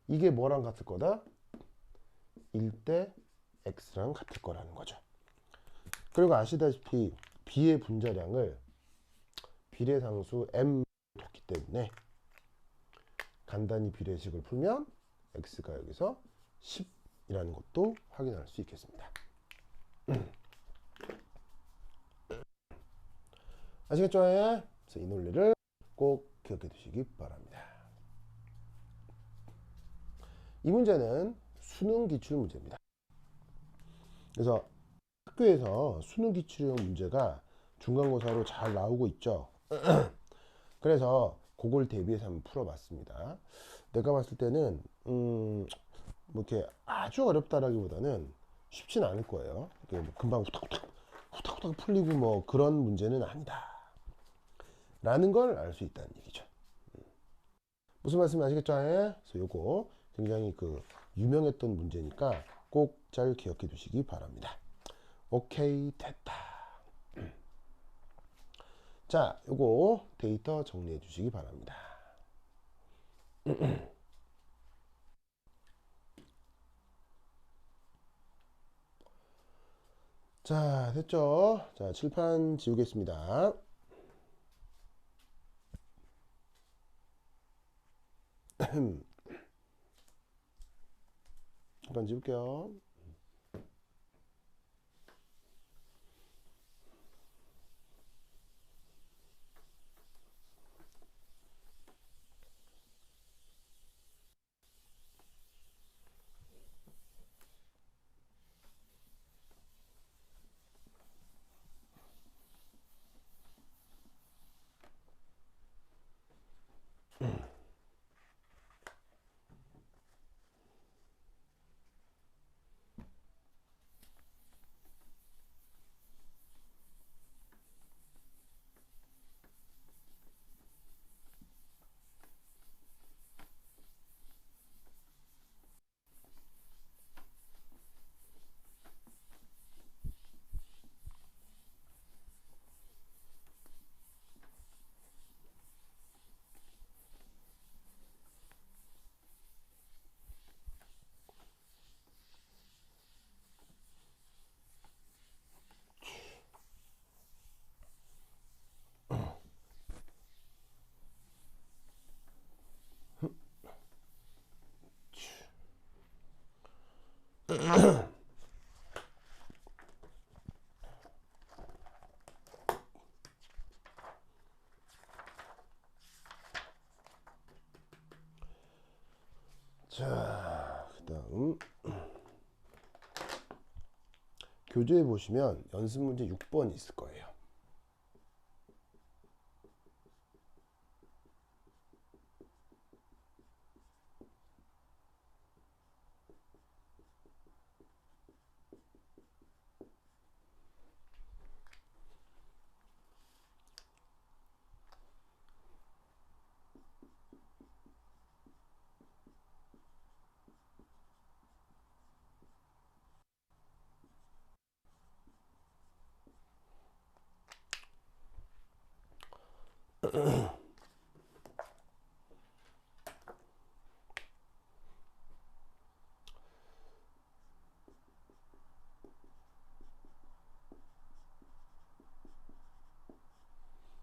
이게 뭐랑 같을 거다? 1대 X랑 같을 거라는 거죠. 그리고 아시다시피 B의 분자량을 비례상수 M 뒀기 때문에 간단히 비례식을 풀면 X가 여기서 10이라는 것도 확인할 수 있겠습니다. 아시겠죠? 그래서 이 논리를 꼭 기억해 두시기 바랍니다. 이 문제는 수능 기출 문제입니다. 그래서 학교에서 수능 기출형 문제가 중간고사로 잘 나오고 있죠. 그래서 그걸 대비해서 한번 풀어봤습니다. 내가 봤을 때는 뭐 이렇게 아주 어렵다라기보다는 쉽진 않을 거예요. 뭐 금방 후딱후딱 풀리고 뭐 그런 문제는 아니다 라는 걸 알 수 있다는 얘기죠. 무슨 말씀인지 아시겠죠? 그래서 요거 굉장히 유명했던 문제니까 꼭 잘 기억해 두시기 바랍니다. 오케이, 됐다. 자, 요거 데이터 정리해 주시기 바랍니다. 자, 됐죠? 자, 칠판 지우겠습니다. 칠판 지울게요. 자, 그다음 교재에 보시면 연습 문제 6번 있을 거예요.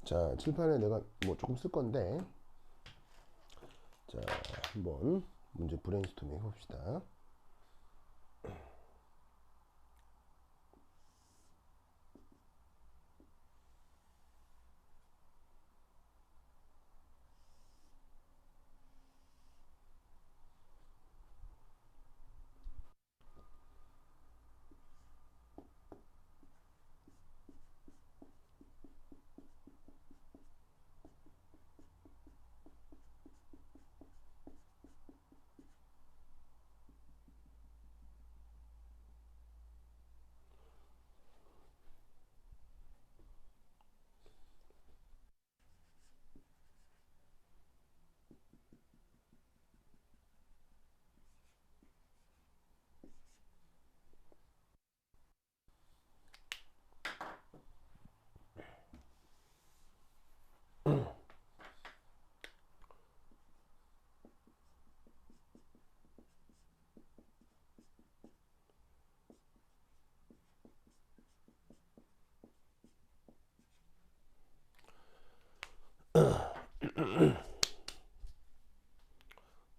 자, 칠판에 내가 뭐 조금 쓸 건데, 자, 한번 문제 브레인스토밍 해봅시다.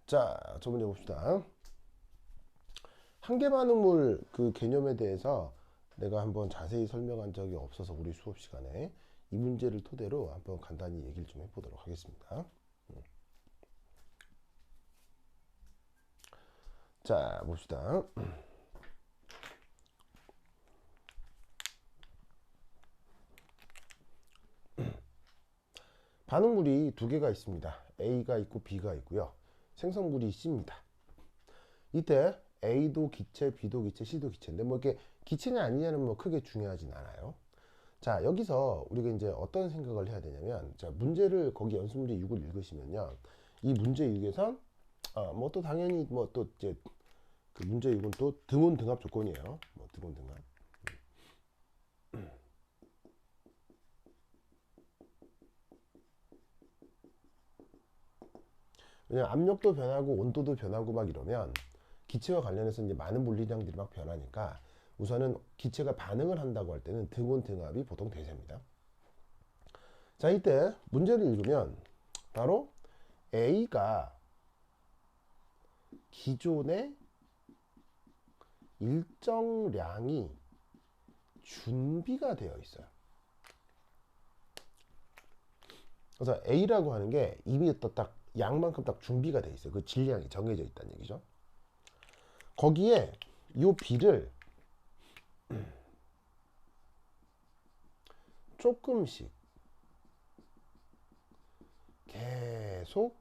자, 저 문제 봅시다. 한계 반응물 그 개념에 대해서 내가 한번 자세히 설명한 적이 없어서 우리 수업 시간에 이 문제를 토대로 한번 간단히 얘기를 좀 해보도록 하겠습니다. 자, 봅시다. 반응물이 두 개가 있습니다. A가 있고 B가 있고요. 생성물이 C입니다. 이때 A도 기체, B도 기체, C도 기체인데 뭐 이렇게 기체냐 아니냐는 뭐 크게 중요하진 않아요. 자, 여기서 우리가 이제 어떤 생각을 해야 되냐면, 자, 문제를 거기 연습 문제 6을 읽으시면요, 이 문제 6에선 뭐 또 당연히 뭐 또 이제 그 문제 6은 또 등온 등합 조건이에요. 뭐 등온 등합. 왜냐면 압력도 변하고 온도도 변하고 막 이러면 기체와 관련해서 이제 많은 물리량들이 막 변하니까 우선은 기체가 반응을 한다고 할 때는 등온 등합이 보통 대세입니다. 자, 이때 문제를 읽으면 바로 A가 기존에 일정량이 준비가 되어 있어요. 그래서 A라고 하는 게 이미 또 딱 양만큼 딱 준비가 되어 있어요. 그 질량이 정해져 있다는 얘기죠. 거기에 이 B를 조금씩 계속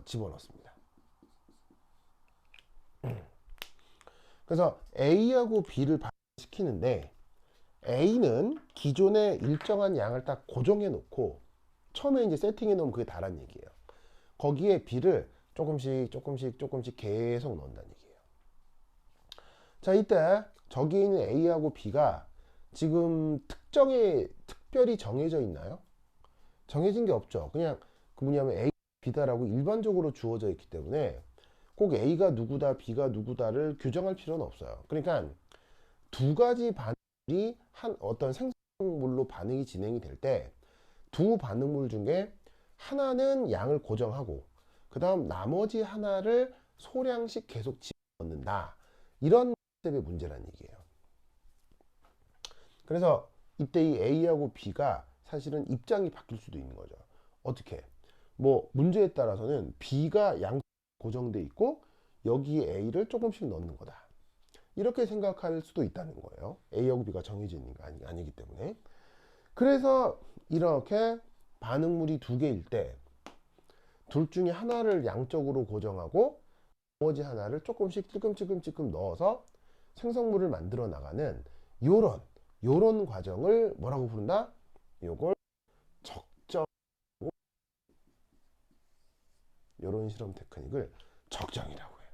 집어넣습니다. 그래서 A하고 B를 시키는데 A는 기존에 일정한 양을 딱 고정해 놓고 처음에 이제 세팅해 놓으면 그게 다란 얘기예요. 거기에 B를 조금씩 계속 넣는다는 얘기예요. 자, 이때 저기 있는 A하고 B가 지금 특별히 정해져 있나요? 정해진 게 없죠. 그냥 그 뭐냐면 A, B다라고 일반적으로 주어져 있기 때문에 꼭 A가 누구다, B가 누구다를 규정할 필요는 없어요. 그러니까 두 가지 반응이 한 어떤 생성물로 반응이 진행이 될 때 두 반응물 중에 하나는 양을 고정하고 그 다음 나머지 하나를 소량씩 계속 집어넣는다. 이런 컨셉의 문제라는 얘기예요. 그래서 이때 이 A하고 B가 사실은 입장이 바뀔 수도 있는 거죠. 어떻게? 뭐 문제에 따라서는 B가 양 고정돼 있고 여기에 A를 조금씩 넣는 거다. 이렇게 생각할 수도 있다는 거예요. A하고 B가 정해져 있는 게 아니기 때문에. 그래서 이렇게 반응물이 두 개일 때 둘 중에 하나를 양적으로 고정하고 나머지 하나를 조금씩 찔끔찔끔 넣어서 생성물을 만들어 나가는 요런 과정을 뭐라고 부른다? 요걸 적정, 요런 실험 테크닉을 적정이라고 해요.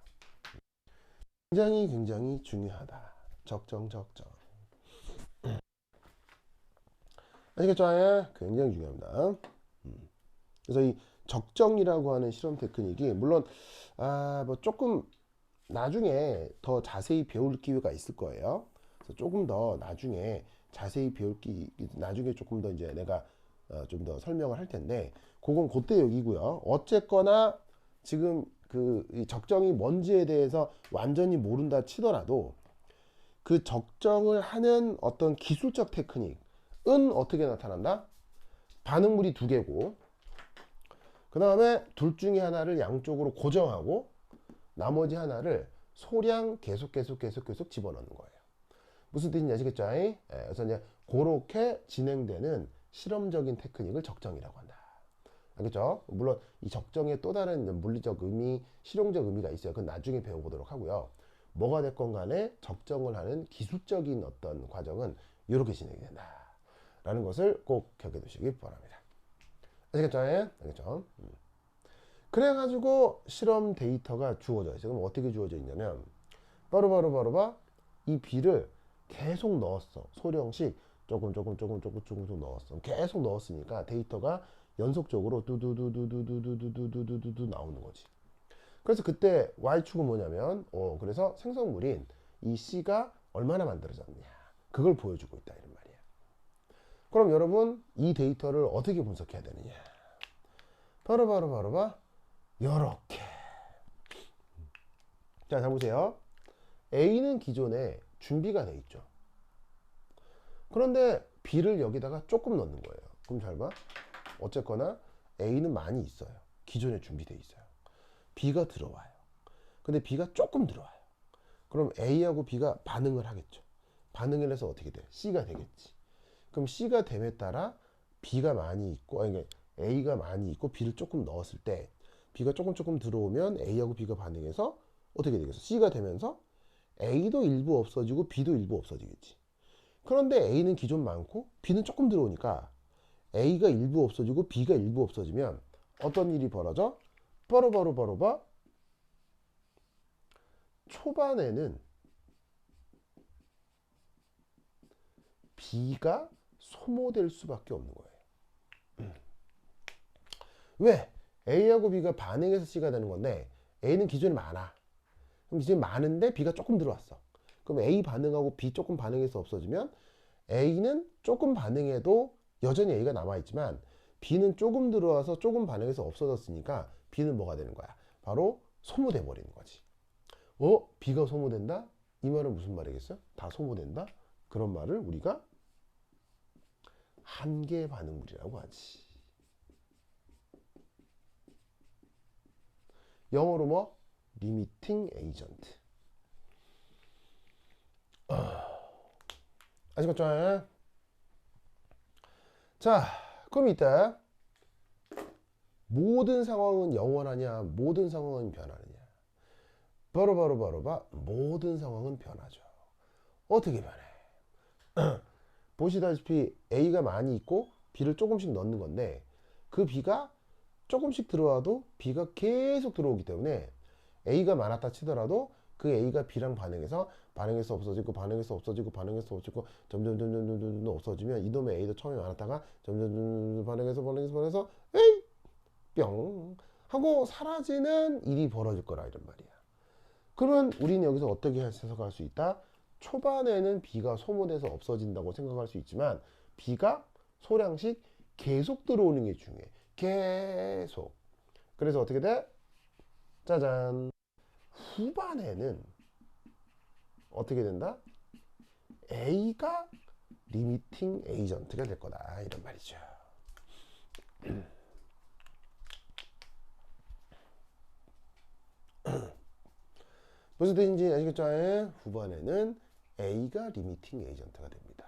굉장히 중요하다. 적정. 아시겠죠? 예? 굉장히 중요합니다. 그래서 이 적정이라고 하는 실험 테크닉이 물론 뭐 조금 나중에 더 자세히 배울 기회가 있을 거예요. 그래서 조금 더 나중에 자세히 나중에 조금 더 이제 내가 좀 더 설명을 할 텐데 그건 그때 여기고요. 어쨌거나 지금 이 적정이 뭔지에 대해서 완전히 모른다 치더라도 그 적정을 하는 어떤 기술적 테크닉은 어떻게 나타난다? 반응물이 두 개고 그 다음에 둘 중에 하나를 양쪽으로 고정하고 나머지 하나를 소량 계속 집어넣는 거예요. 무슨 뜻인지 아시겠죠? 그래서 이제 그렇게 진행되는 실험적인 테크닉을 적정이라고 한다. 알겠죠? 물론 이 적정에 또 다른 물리적 의미, 실용적 의미가 있어요. 그건 나중에 배워보도록 하고요. 뭐가 됐건 간에 적정을 하는 기술적인 어떤 과정은 이렇게 진행이 된다. 라는 것을 꼭 기억해 두시기 바랍니다. 아시겠죠? 알겠죠? 그래가지고 실험 데이터가 주어져 있어요. 그럼 어떻게 주어져 있냐면 바로 이 B를 계속 넣었어. 소량씩 조금 넣었어. 계속 넣었으니까 데이터가 연속적으로 두두두두두두두두두두두 나오는 거지. 그래서 그때 Y축은 뭐냐면 그래서 생성물인 이 C가 얼마나 만들어졌냐 그걸 보여주고 있다 이런 말이야. 그럼 여러분 이 데이터를 어떻게 분석해야 되느냐? 바로 요렇게. 자 보세요. A는 기존에 준비가 돼 있죠. 그런데 B를 여기다가 조금 넣는 거예요. 그럼 잘 봐. 어쨌거나 A는 많이 있어요. 기존에 준비돼 있어요. B가 들어와요. 근데 B가 조금 들어와요. 그럼 A하고 B가 반응을 하겠죠. 반응을 해서 어떻게 돼? C가 되겠지. 그럼 C가 됨에 따라 B가 많이 있고 A가 많이 있고 B를 조금 넣었을 때 B가 조금 들어오면 A하고 B가 반응해서 어떻게 되겠어? C가 되면서 A도 일부 없어지고 B도 일부 없어지겠지. 그런데 A는 기존 많고 B는 조금 들어오니까 A가 일부 없어지고 B가 일부 없어지면 어떤 일이 벌어져? 바로 초반에는 B가 소모될 수밖에 없는 거예요. 왜? A하고 B가 반응해서 C가 되는 건데 A는 기존에 많아. 그럼 기존에 많은데 B가 조금 들어왔어. 그럼 A 반응하고 B 조금 반응해서 없어지면 A는 조금 반응해도 여전히 A가 남아있지만 B는 조금 들어와서 조금 반응해서 없어졌으니까 B는 뭐가 되는 거야? 바로 소모돼 버리는 거지. B가 소모된다? 이 말은 무슨 말이겠어요? 다 소모된다? 그런 말을 우리가 한계 반응물이라고 하지. 영어로 뭐? 리미팅 에이전트. 아시겠죠? 자, 그럼 이때 모든 상황은 영원하냐? 모든 상황은 변하느냐? 바로 모든 상황은 변하죠. 어떻게 변해? 보시다시피 A가 많이 있고 B를 조금씩 넣는 건데 그 B가 조금씩 들어와도 B가 계속 들어오기 때문에 A가 많았다 치더라도 그 A가 B랑 반응해서 없어지고 점점 없어지면 이놈의 A도 처음에 많았다가 점점 반응해서 에이 뿅 하고 사라지는 일이 벌어질 거라 이런 말이야. 그러면 우리는 여기서 어떻게 해석할 수 있다? 초반에는 B가 소모돼서 없어진다고 생각할 수 있지만 B가 소량씩 계속 들어오는 게 중요해. 계속. 그래서 어떻게 돼? 짜잔. 후반에는 어떻게 된다? A가 리미팅 에이전트가 될 거다 이런 말이죠. 무슨 뜻인지 아시겠죠? 후반에는 A가 리미팅 에이전트가 됩니다.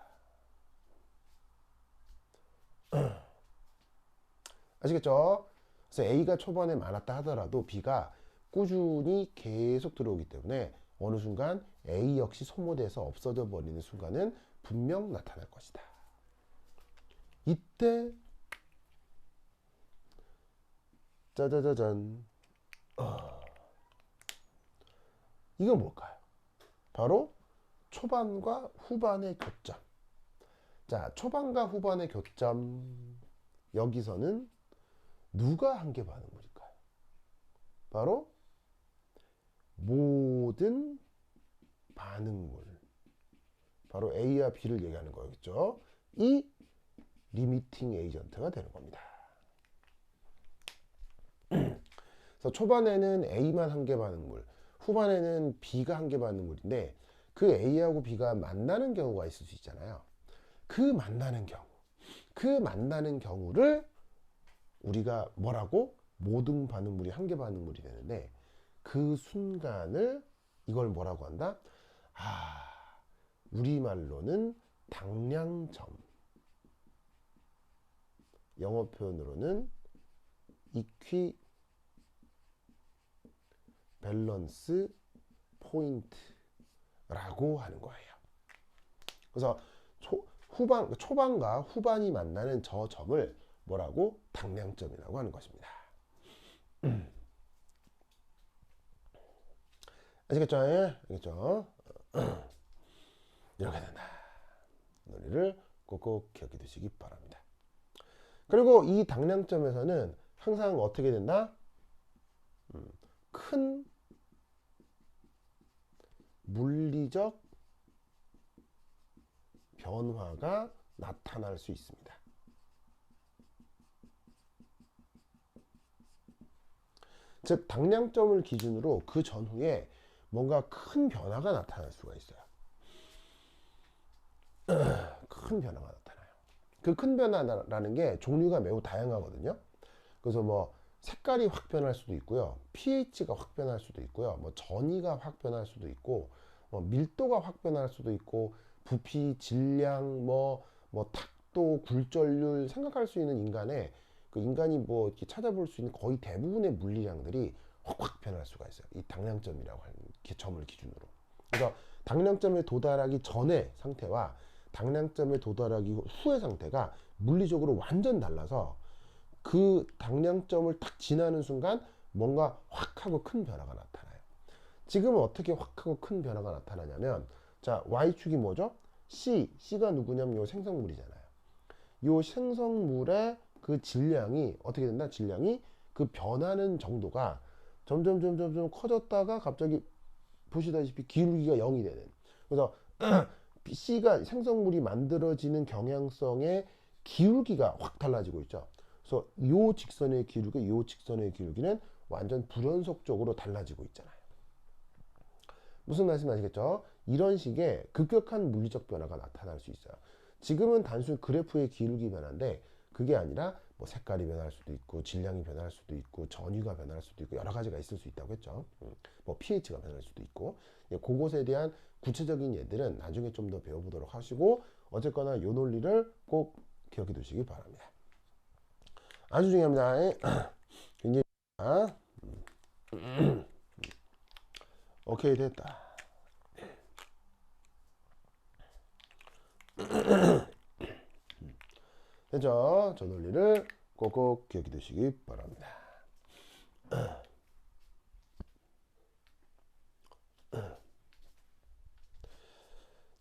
아시겠죠? 그래서 A가 초반에 많았다 하더라도 B가 꾸준히 계속 들어오기 때문에 어느 순간 A 역시 소모돼서 없어져 버리는 순간은 분명 나타날 것이다. 이때 짜자자잔, 이건 뭘까요? 바로 초반과 후반의 교점. 자, 초반과 후반의 교점, 여기서는 누가 한계 반응물일까요? 바로 모든 반응물, 바로 A와 B를 얘기하는 거겠죠. 이 리미팅 에이전트가 되는 겁니다. 그래서 초반에는 A만 한계 반응물, 후반에는 B가 한계 반응물인데 그 A하고 B가 만나는 경우가 있을 수 있잖아요. 그 만나는 경우를 우리가 뭐라고? 모든 반응물이 한계 반응물이 되는데 그 순간을 이걸 뭐라고 한다? 우리말로는 당량점, 영어 표현으로는 이퀴 밸런스 포인트라고 하는 거예요. 그래서 초반과 후반이 만나는 저 점을 뭐라고? 당량점이라고 하는 것입니다. 아시겠죠? 알겠죠? 이렇게 된다. 논리를 꼭꼭 기억해 두시기 바랍니다. 그리고 이 당량점에서는 항상 어떻게 된다? 큰 물리적 변화가 나타날 수 있습니다. 즉 당량점을 기준으로 그 전후에 뭔가 큰 변화가 나타날 수가 있어요. 큰 변화가 나타나요. 그 큰 변화라는 게 종류가 매우 다양하거든요. 그래서 뭐 색깔이 확 변할 수도 있고요, pH가 확 변할 수도 있고요, 뭐 전이가 확 변할 수도 있고, 밀도가 확 변할 수도 있고, 부피, 질량, 뭐 탁도, 굴절률, 생각할 수 있는 인간이 뭐 이렇게 찾아볼 수 있는 거의 대부분의 물리량들이 확 변할 수가 있어요. 이 당량점이라고 하는 점을 기준으로. 그래서 당량점에 도달하기 전의 상태와 당량점에 도달하기 후의 상태가 물리적으로 완전 달라서 그 당량점을 탁 지나는 순간 뭔가 확 하고 큰 변화가 나타나요. 지금은 어떻게 확 하고 큰 변화가 나타나냐면, 자, Y축이 뭐죠? C가 누구냐면 요 생성물이잖아요. 요 생성물의 그 질량이 어떻게 된다? 질량이 그 변하는 정도가 점점 커졌다가 갑자기 보시다시피 기울기가 0이 되는. 그래서 C가 생성물이 만들어지는 경향성의 기울기가 확 달라지고 있죠. 그래서 요 직선의 기울기, 요 직선의 기울기는 완전 불연속적으로 달라지고 있잖아요. 무슨 말씀 아시겠죠? 이런 식의 급격한 물리적 변화가 나타날 수 있어요. 지금은 단순 그래프의 기울기 변화인데 그게 아니라 뭐 색깔이 변할 수도 있고, 질량이 변할 수도 있고, 전위가 변할 수도 있고, 여러 가지가 있을 수 있다고 했죠. 뭐 pH가 변할 수도 있고. 그것에 대한 구체적인 예들은 나중에 좀 더 배워보도록 하시고, 어쨌거나 이 논리를 꼭 기억해 두시기 바랍니다. 아주 중요합니다. 굉장히 오케이, 됐다. 됐죠? 저 논리를 꼭꼭 기억해 두시기 바랍니다.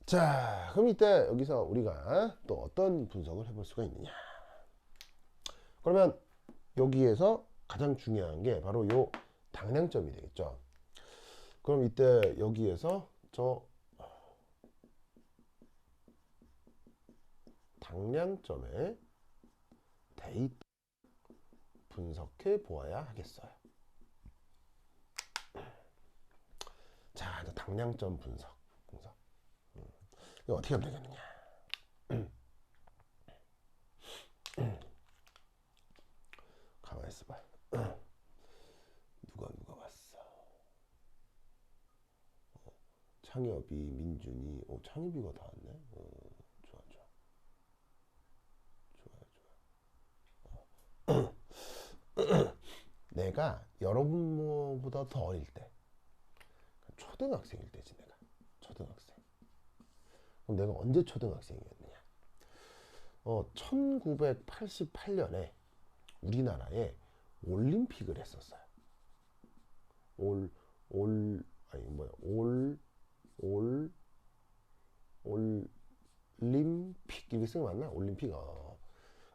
자, 그럼 이때 여기서 우리가 또 어떤 분석을 해볼 수가 있느냐. 그러면 여기에서 가장 중요한 게 바로 요 당량점이 되겠죠. 그럼 이때 여기에서 저 당량점의 데이터 분석해 보아야 하겠어요. 자, 당량점 분석. 이거 어떻게 하면 되겠느냐. 가만히 있어봐. 누가 왔어. 창엽이, 민준이. 창엽이가 다 왔네. 좋아. 내가 여러분보다 더 어릴 때, 초등학생일 때지. 내가 초등학생. 그럼 내가 언제 초등학생이었느냐. 1988년에 우리나라에 올림픽을 했었어요. 올림픽 이렇게 쓰면 맞나? 올림픽.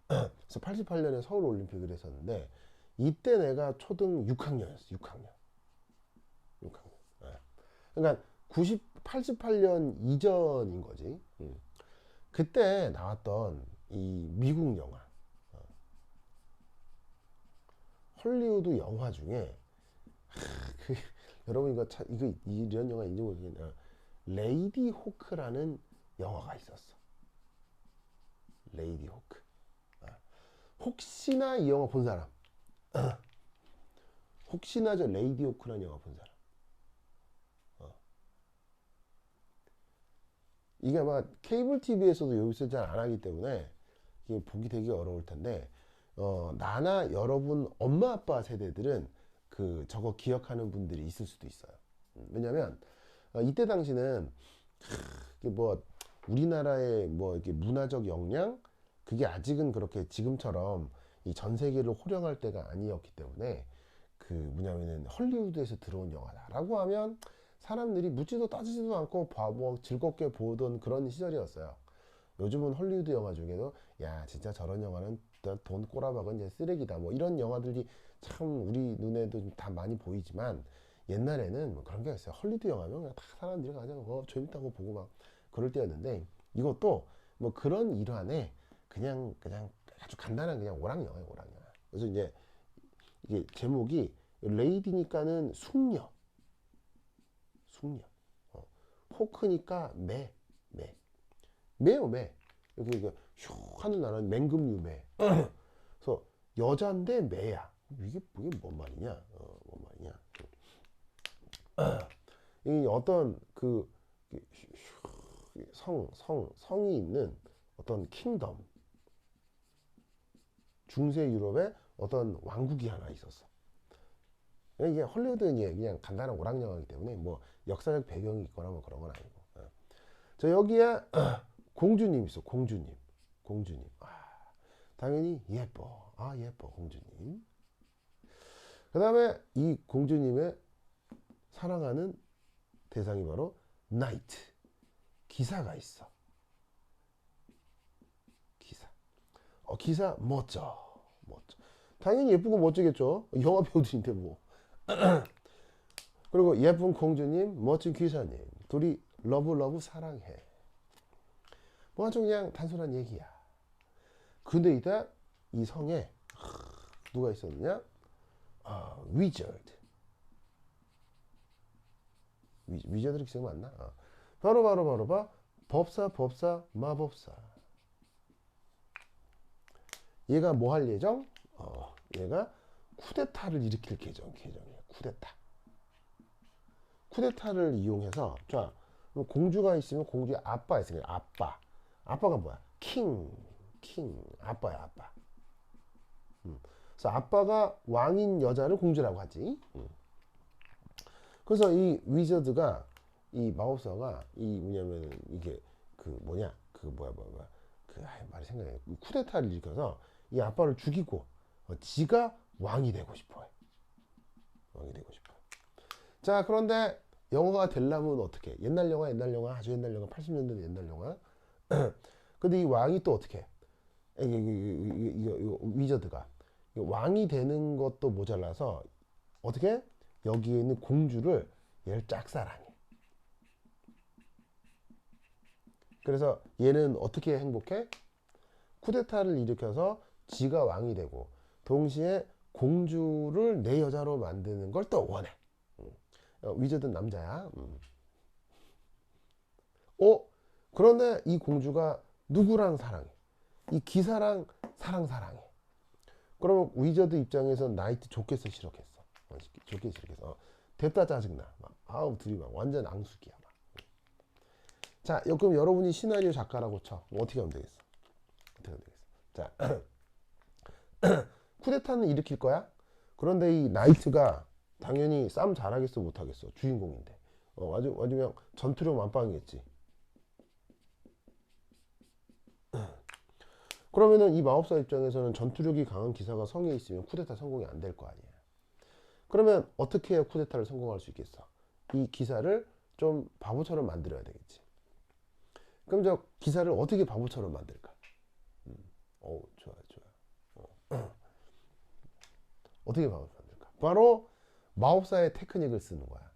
그래서 88년에 서울 올림픽을 했었는데 이때 내가 초등 6학년이었어. 6학년. 그러니까 88년 이전인 거지. 그때 나왔던 이 미국 영화, 헐리우드 영화 중에 여러분 이거 이런 영화 인지 모르겠냐. 레이디 호크라는 영화가 있었어. 레이디 호크. 혹시나 이 영화 본 사람? 혹시나 저 레이디 호크라는 영화 본 사람? 이게 아마 케이블 TV에서도 여기서 잘 안 하기 때문에 이게 보기 되게 어려울 텐데, 나나 여러분 엄마 아빠 세대들은 저거 기억하는 분들이 있을 수도 있어요. 왜냐면 이때 당시는 뭐 우리나라의 뭐 이렇게 문화적 역량, 그게 아직은 그렇게 지금처럼 이 전 세계를 호령할 때가 아니었기 때문에 뭐냐면은 헐리우드에서 들어온 영화다라고 하면 사람들이 묻지도 따지지도 않고 뭐 즐겁게 보던 그런 시절이었어요. 요즘은 헐리우드 영화 중에도 야 진짜 저런 영화는 돈 꼬라박은 이제 쓰레기다 뭐 이런 영화들이 참 우리 눈에도 다 많이 보이지만, 옛날에는 뭐 그런 게 있어요. 헐리우드 영화면 그냥 다 사람들이 가지고 재밌다고 보고 막 그럴 때였는데, 이것도 뭐 그런 일환에 그냥 아주 간단한 그냥 오락 영화예요. 오락 영화. 그래서 이제 이게 제목이 레이디니까는 숙녀, 포크니까 매요. 이렇게 슉 하는 나라는 맹금류매. 그래서 여자인데 매야. 이게 뭔 말이냐? 이 어떤 성이 있는 어떤 킹덤, 중세 유럽의 어떤 왕국이 하나 있었어. 이게 헐리우드는 그냥 간단한 오락 영화이기 때문에 뭐 역사적 배경이 있거나 뭐 그런 건 아니고. 저 여기에 공주님 있어. 공주님. 당연히 예뻐. 예뻐 공주님. 그 다음에 이 공주님의 사랑하는 대상이 바로 나이트, 기사가 있어. 기사 멋져. 당연히 예쁘고 멋지겠죠. 영화 배우들인데 뭐. 그리고 예쁜 공주님, 멋진 기사님, 둘이 러브 사랑해. 뭐 아주 그냥 단순한 얘기야. 근데 이때 이 성에 누가 있었느냐? 위저드. 위저드를 기억 맞나? 바로 법사 마법사. 얘가 뭐 할 예정? 얘가 쿠데타를 일으킬 계정이에요. 쿠데타를 이용해서, 자, 공주가 있으면 공주의 아빠 있으면 아빠가 뭐야? 킹 아빠야. 그래서 아빠가 왕인 여자를 공주라고 하지. 그래서 이 위저드가, 이 마법사가 뭐냐면 이게 말이 생각해. 쿠데타를 일으켜서 이 아빠를 죽이고 지가 왕이 되고 싶어요. 자, 그런데 영화가 되려면 어떻게? 옛날 영화, 아주 옛날 영화, 80년대 옛날 영화. 근데 이 왕이 또 어떻게? 위저드가 왕이 되는 것도 모자라서 어떻게? 여기에 있는 공주를 얘를 짝사랑해. 그래서 얘는 어떻게 행복해? 쿠데타를 일으켜서 지가 왕이 되고 동시에 공주를 내 여자로 만드는 걸 또 원해. 위저드는 남자야. 그런데 이 공주가 누구랑 사랑해? 이 기사랑 사랑해. 그러면 위저드 입장에서 나이트 좋겠어 싫었겠어? 좋겠어 싫겠어? 됐다 짜증나. 막 아우 둘이 막 완전 앙숙이야. 막. 자, 그럼 여러분이 시나리오 작가라고 쳐. 뭐 어떻게 하면 되겠어? 어떻게 하면 되겠어? 자, 쿠데타는 일으킬 거야. 그런데 이 나이트가 당연히 싸움 잘하겠어 못하겠어? 주인공인데. 아주 그냥 전투력 만빵이겠지. 그러면은 이 마법사 입장에서는 전투력이 강한 기사가 성에 있으면 쿠데타 성공이 안 될 거 아니야. 그러면 어떻게 해야 쿠데타를 성공할 수 있겠어? 이 기사를 좀 바보처럼 만들어야 되겠지. 그럼 저 기사를 어떻게 바보처럼 만들까? 좋아요. 어떻게 바보처럼 만들까? 바로 마법사의 테크닉을 쓰는 거야.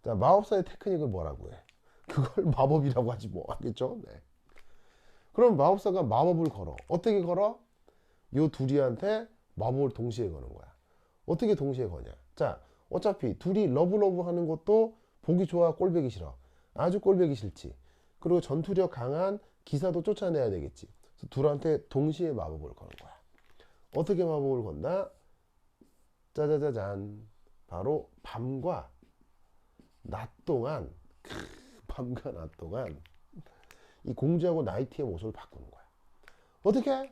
자, 마법사의 테크닉을 뭐라고 해? 그걸 마법이라고 하지 뭐. 알겠죠? 네. 그럼 마법사가 마법을 걸어. 어떻게 걸어? 요 둘이한테 마법을 동시에 거는 거야. 어떻게 동시에 거냐? 자, 어차피 둘이 러브러브 하는 것도 보기 좋아, 꼴보기 싫어. 아주 꼴보기 싫지. 그리고 전투력 강한 기사도 쫓아내야 되겠지. 그래서 둘한테 동시에 마법을 거는 거야. 어떻게 마법을 건다? 짜자자잔. 바로 밤과 낮 동안, 밤과 낮 동안 이 공주하고 나이트의 모습을 바꾸는 거야. 어떻게?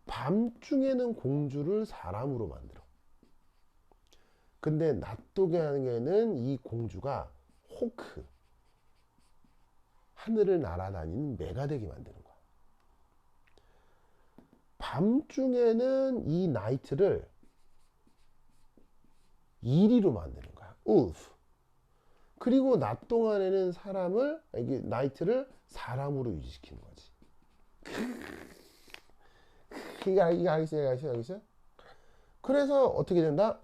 밤중에는 공주를 사람으로 만들어. 근데 낮 동안에는 이 공주가 호크, 하늘을 날아다니는 매가 되게 만드는 거야. 밤중에는 이 나이트를 이리로 만드는 거야. 울프. 그리고 낮 동안에는 이게 나이트를 사람으로 유지시키는 거지. 이게 알겠어요? 그래서 어떻게 된다?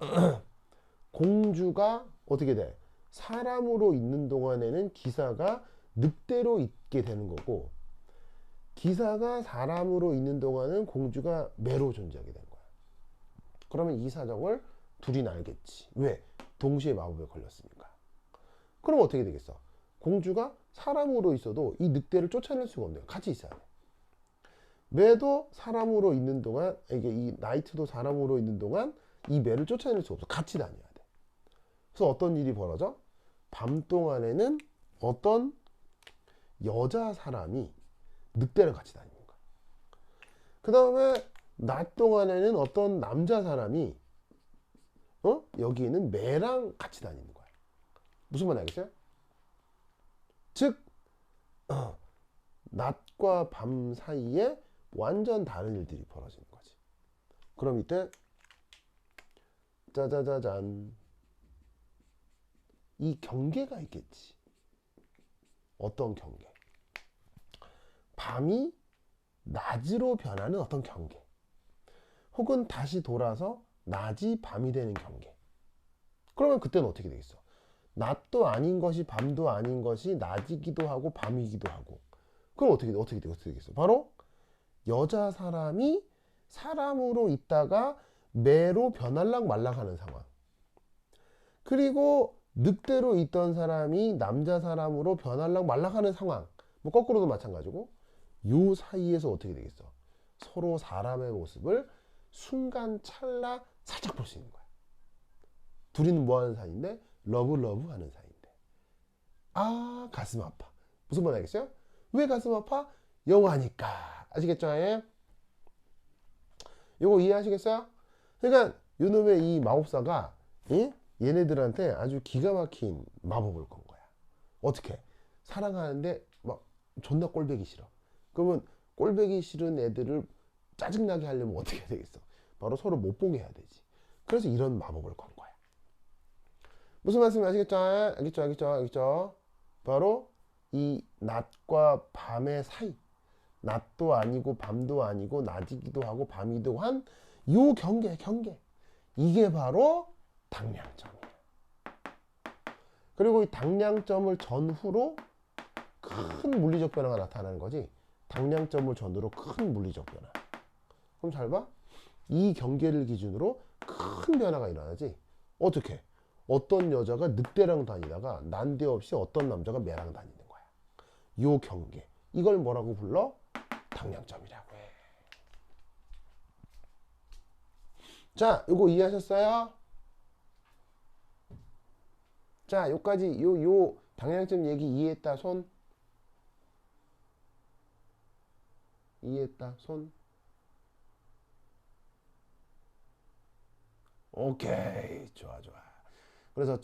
공주가 어떻게 돼? 사람으로 있는 동안에는 기사가 늑대로 있게 되는 거고, 기사가 사람으로 있는 동안은 공주가 매로 존재하게 되는 거야. 그러면 이 사정을 둘이 알겠지. 왜? 동시에 마법에 걸렸으니까. 그럼 어떻게 되겠어? 공주가 사람으로 있어도 이 늑대를 쫓아낼 수가 없네요. 같이 있어야 돼. 매도 사람으로 있는 동안, 이게 이 나이트도 사람으로 있는 동안 이 매를 쫓아낼 수 없어. 같이 다녀야 돼. 그래서 어떤 일이 벌어져? 밤 동안에는 어떤 여자 사람이 늑대랑 같이 다니는 거야. 그 다음에 낮 동안에는 어떤 남자 사람이 여기 있는 매랑 같이 다니는 거야. 무슨 말 알겠어요? 즉 낮과 밤 사이에 완전 다른 일들이 벌어지는 거지. 그럼 이때 짜자자잔, 이 경계가 있겠지. 어떤 경계? 밤이 낮으로 변하는 어떤 경계, 혹은 다시 돌아서 낮이 밤이 되는 경계. 그러면 그때는 어떻게 되겠어? 낮도 아닌 것이 밤도 아닌 것이 낮이기도 하고 밤이기도 하고. 그럼 어떻게 되겠어? 바로 여자 사람이 사람으로 있다가 매로 변할락 말락하는 상황. 그리고 늑대로 있던 사람이 남자 사람으로 변할락 말락하는 상황. 뭐 거꾸로도 마찬가지고. 요 사이에서 어떻게 되겠어? 서로 사람의 모습을 순간 찰나 살짝 볼 수 있는 거야. 둘이는 뭐 하는 사이인데? 러브 하는 사이인데. 아, 가슴 아파. 무슨 말 알겠어요? 왜 가슴 아파? 영화니까. 아시겠죠? 예? 요거 이해하시겠어요? 그러니까 요놈의 이 마법사가 얘네들한테 아주 기가 막힌 마법을 건 거야. 어떻게? 사랑하는데 막 존나 꼴보기 싫어. 그러면 꼴보기 싫은 애들을 짜증나게 하려면 어떻게 해야 되겠어? 바로 서로 못 보게 해야 되지. 그래서 이런 마법을 건 거야. 무슨 말씀인지 아시겠죠? 알겠죠? 바로 이 낮과 밤의 사이, 낮도 아니고 밤도 아니고 낮이기도 하고 밤이기도 한 요 경계. 이게 바로 당량점이에요. 그리고 이 당량점을 전후로 큰 물리적 변화가 나타나는 거지. 당량점을 전후로 큰 물리적 변화. 그럼 잘 봐. 이 경계를 기준으로 큰 변화가 일어나지. 어떻게? 어떤 여자가 늑대랑 다니다가 난데없이 어떤 남자가 매랑 다니는 거야. 요 경계. 이걸 뭐라고 불러? 당량점이라고 해. 자, 요거 이해하셨어요? 자, 요까지 요 당량점 얘기 이해했다 손? 이해했다 손? 오케이, 좋아. 그래서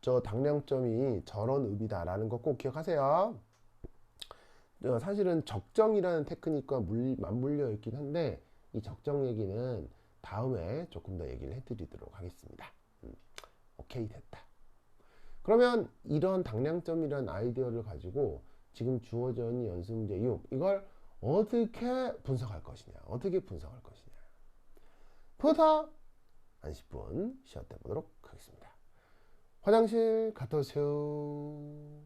저 당량점이 저런 읍이다라는 거 꼭 기억하세요. 사실은 적정이라는 테크닉과 맞물려 있긴 한데 이 적정 얘기는 다음에 조금 더 얘기를 해드리도록 하겠습니다. 오케이, 됐다. 그러면 이런 당량점이라는 아이디어를 가지고 지금 주어져 있는 연습문제 6 이걸 어떻게 분석할 것이냐, 부터 한 10분 쉬었다 보도록 하겠습니다. 화장실 갔다 오세요.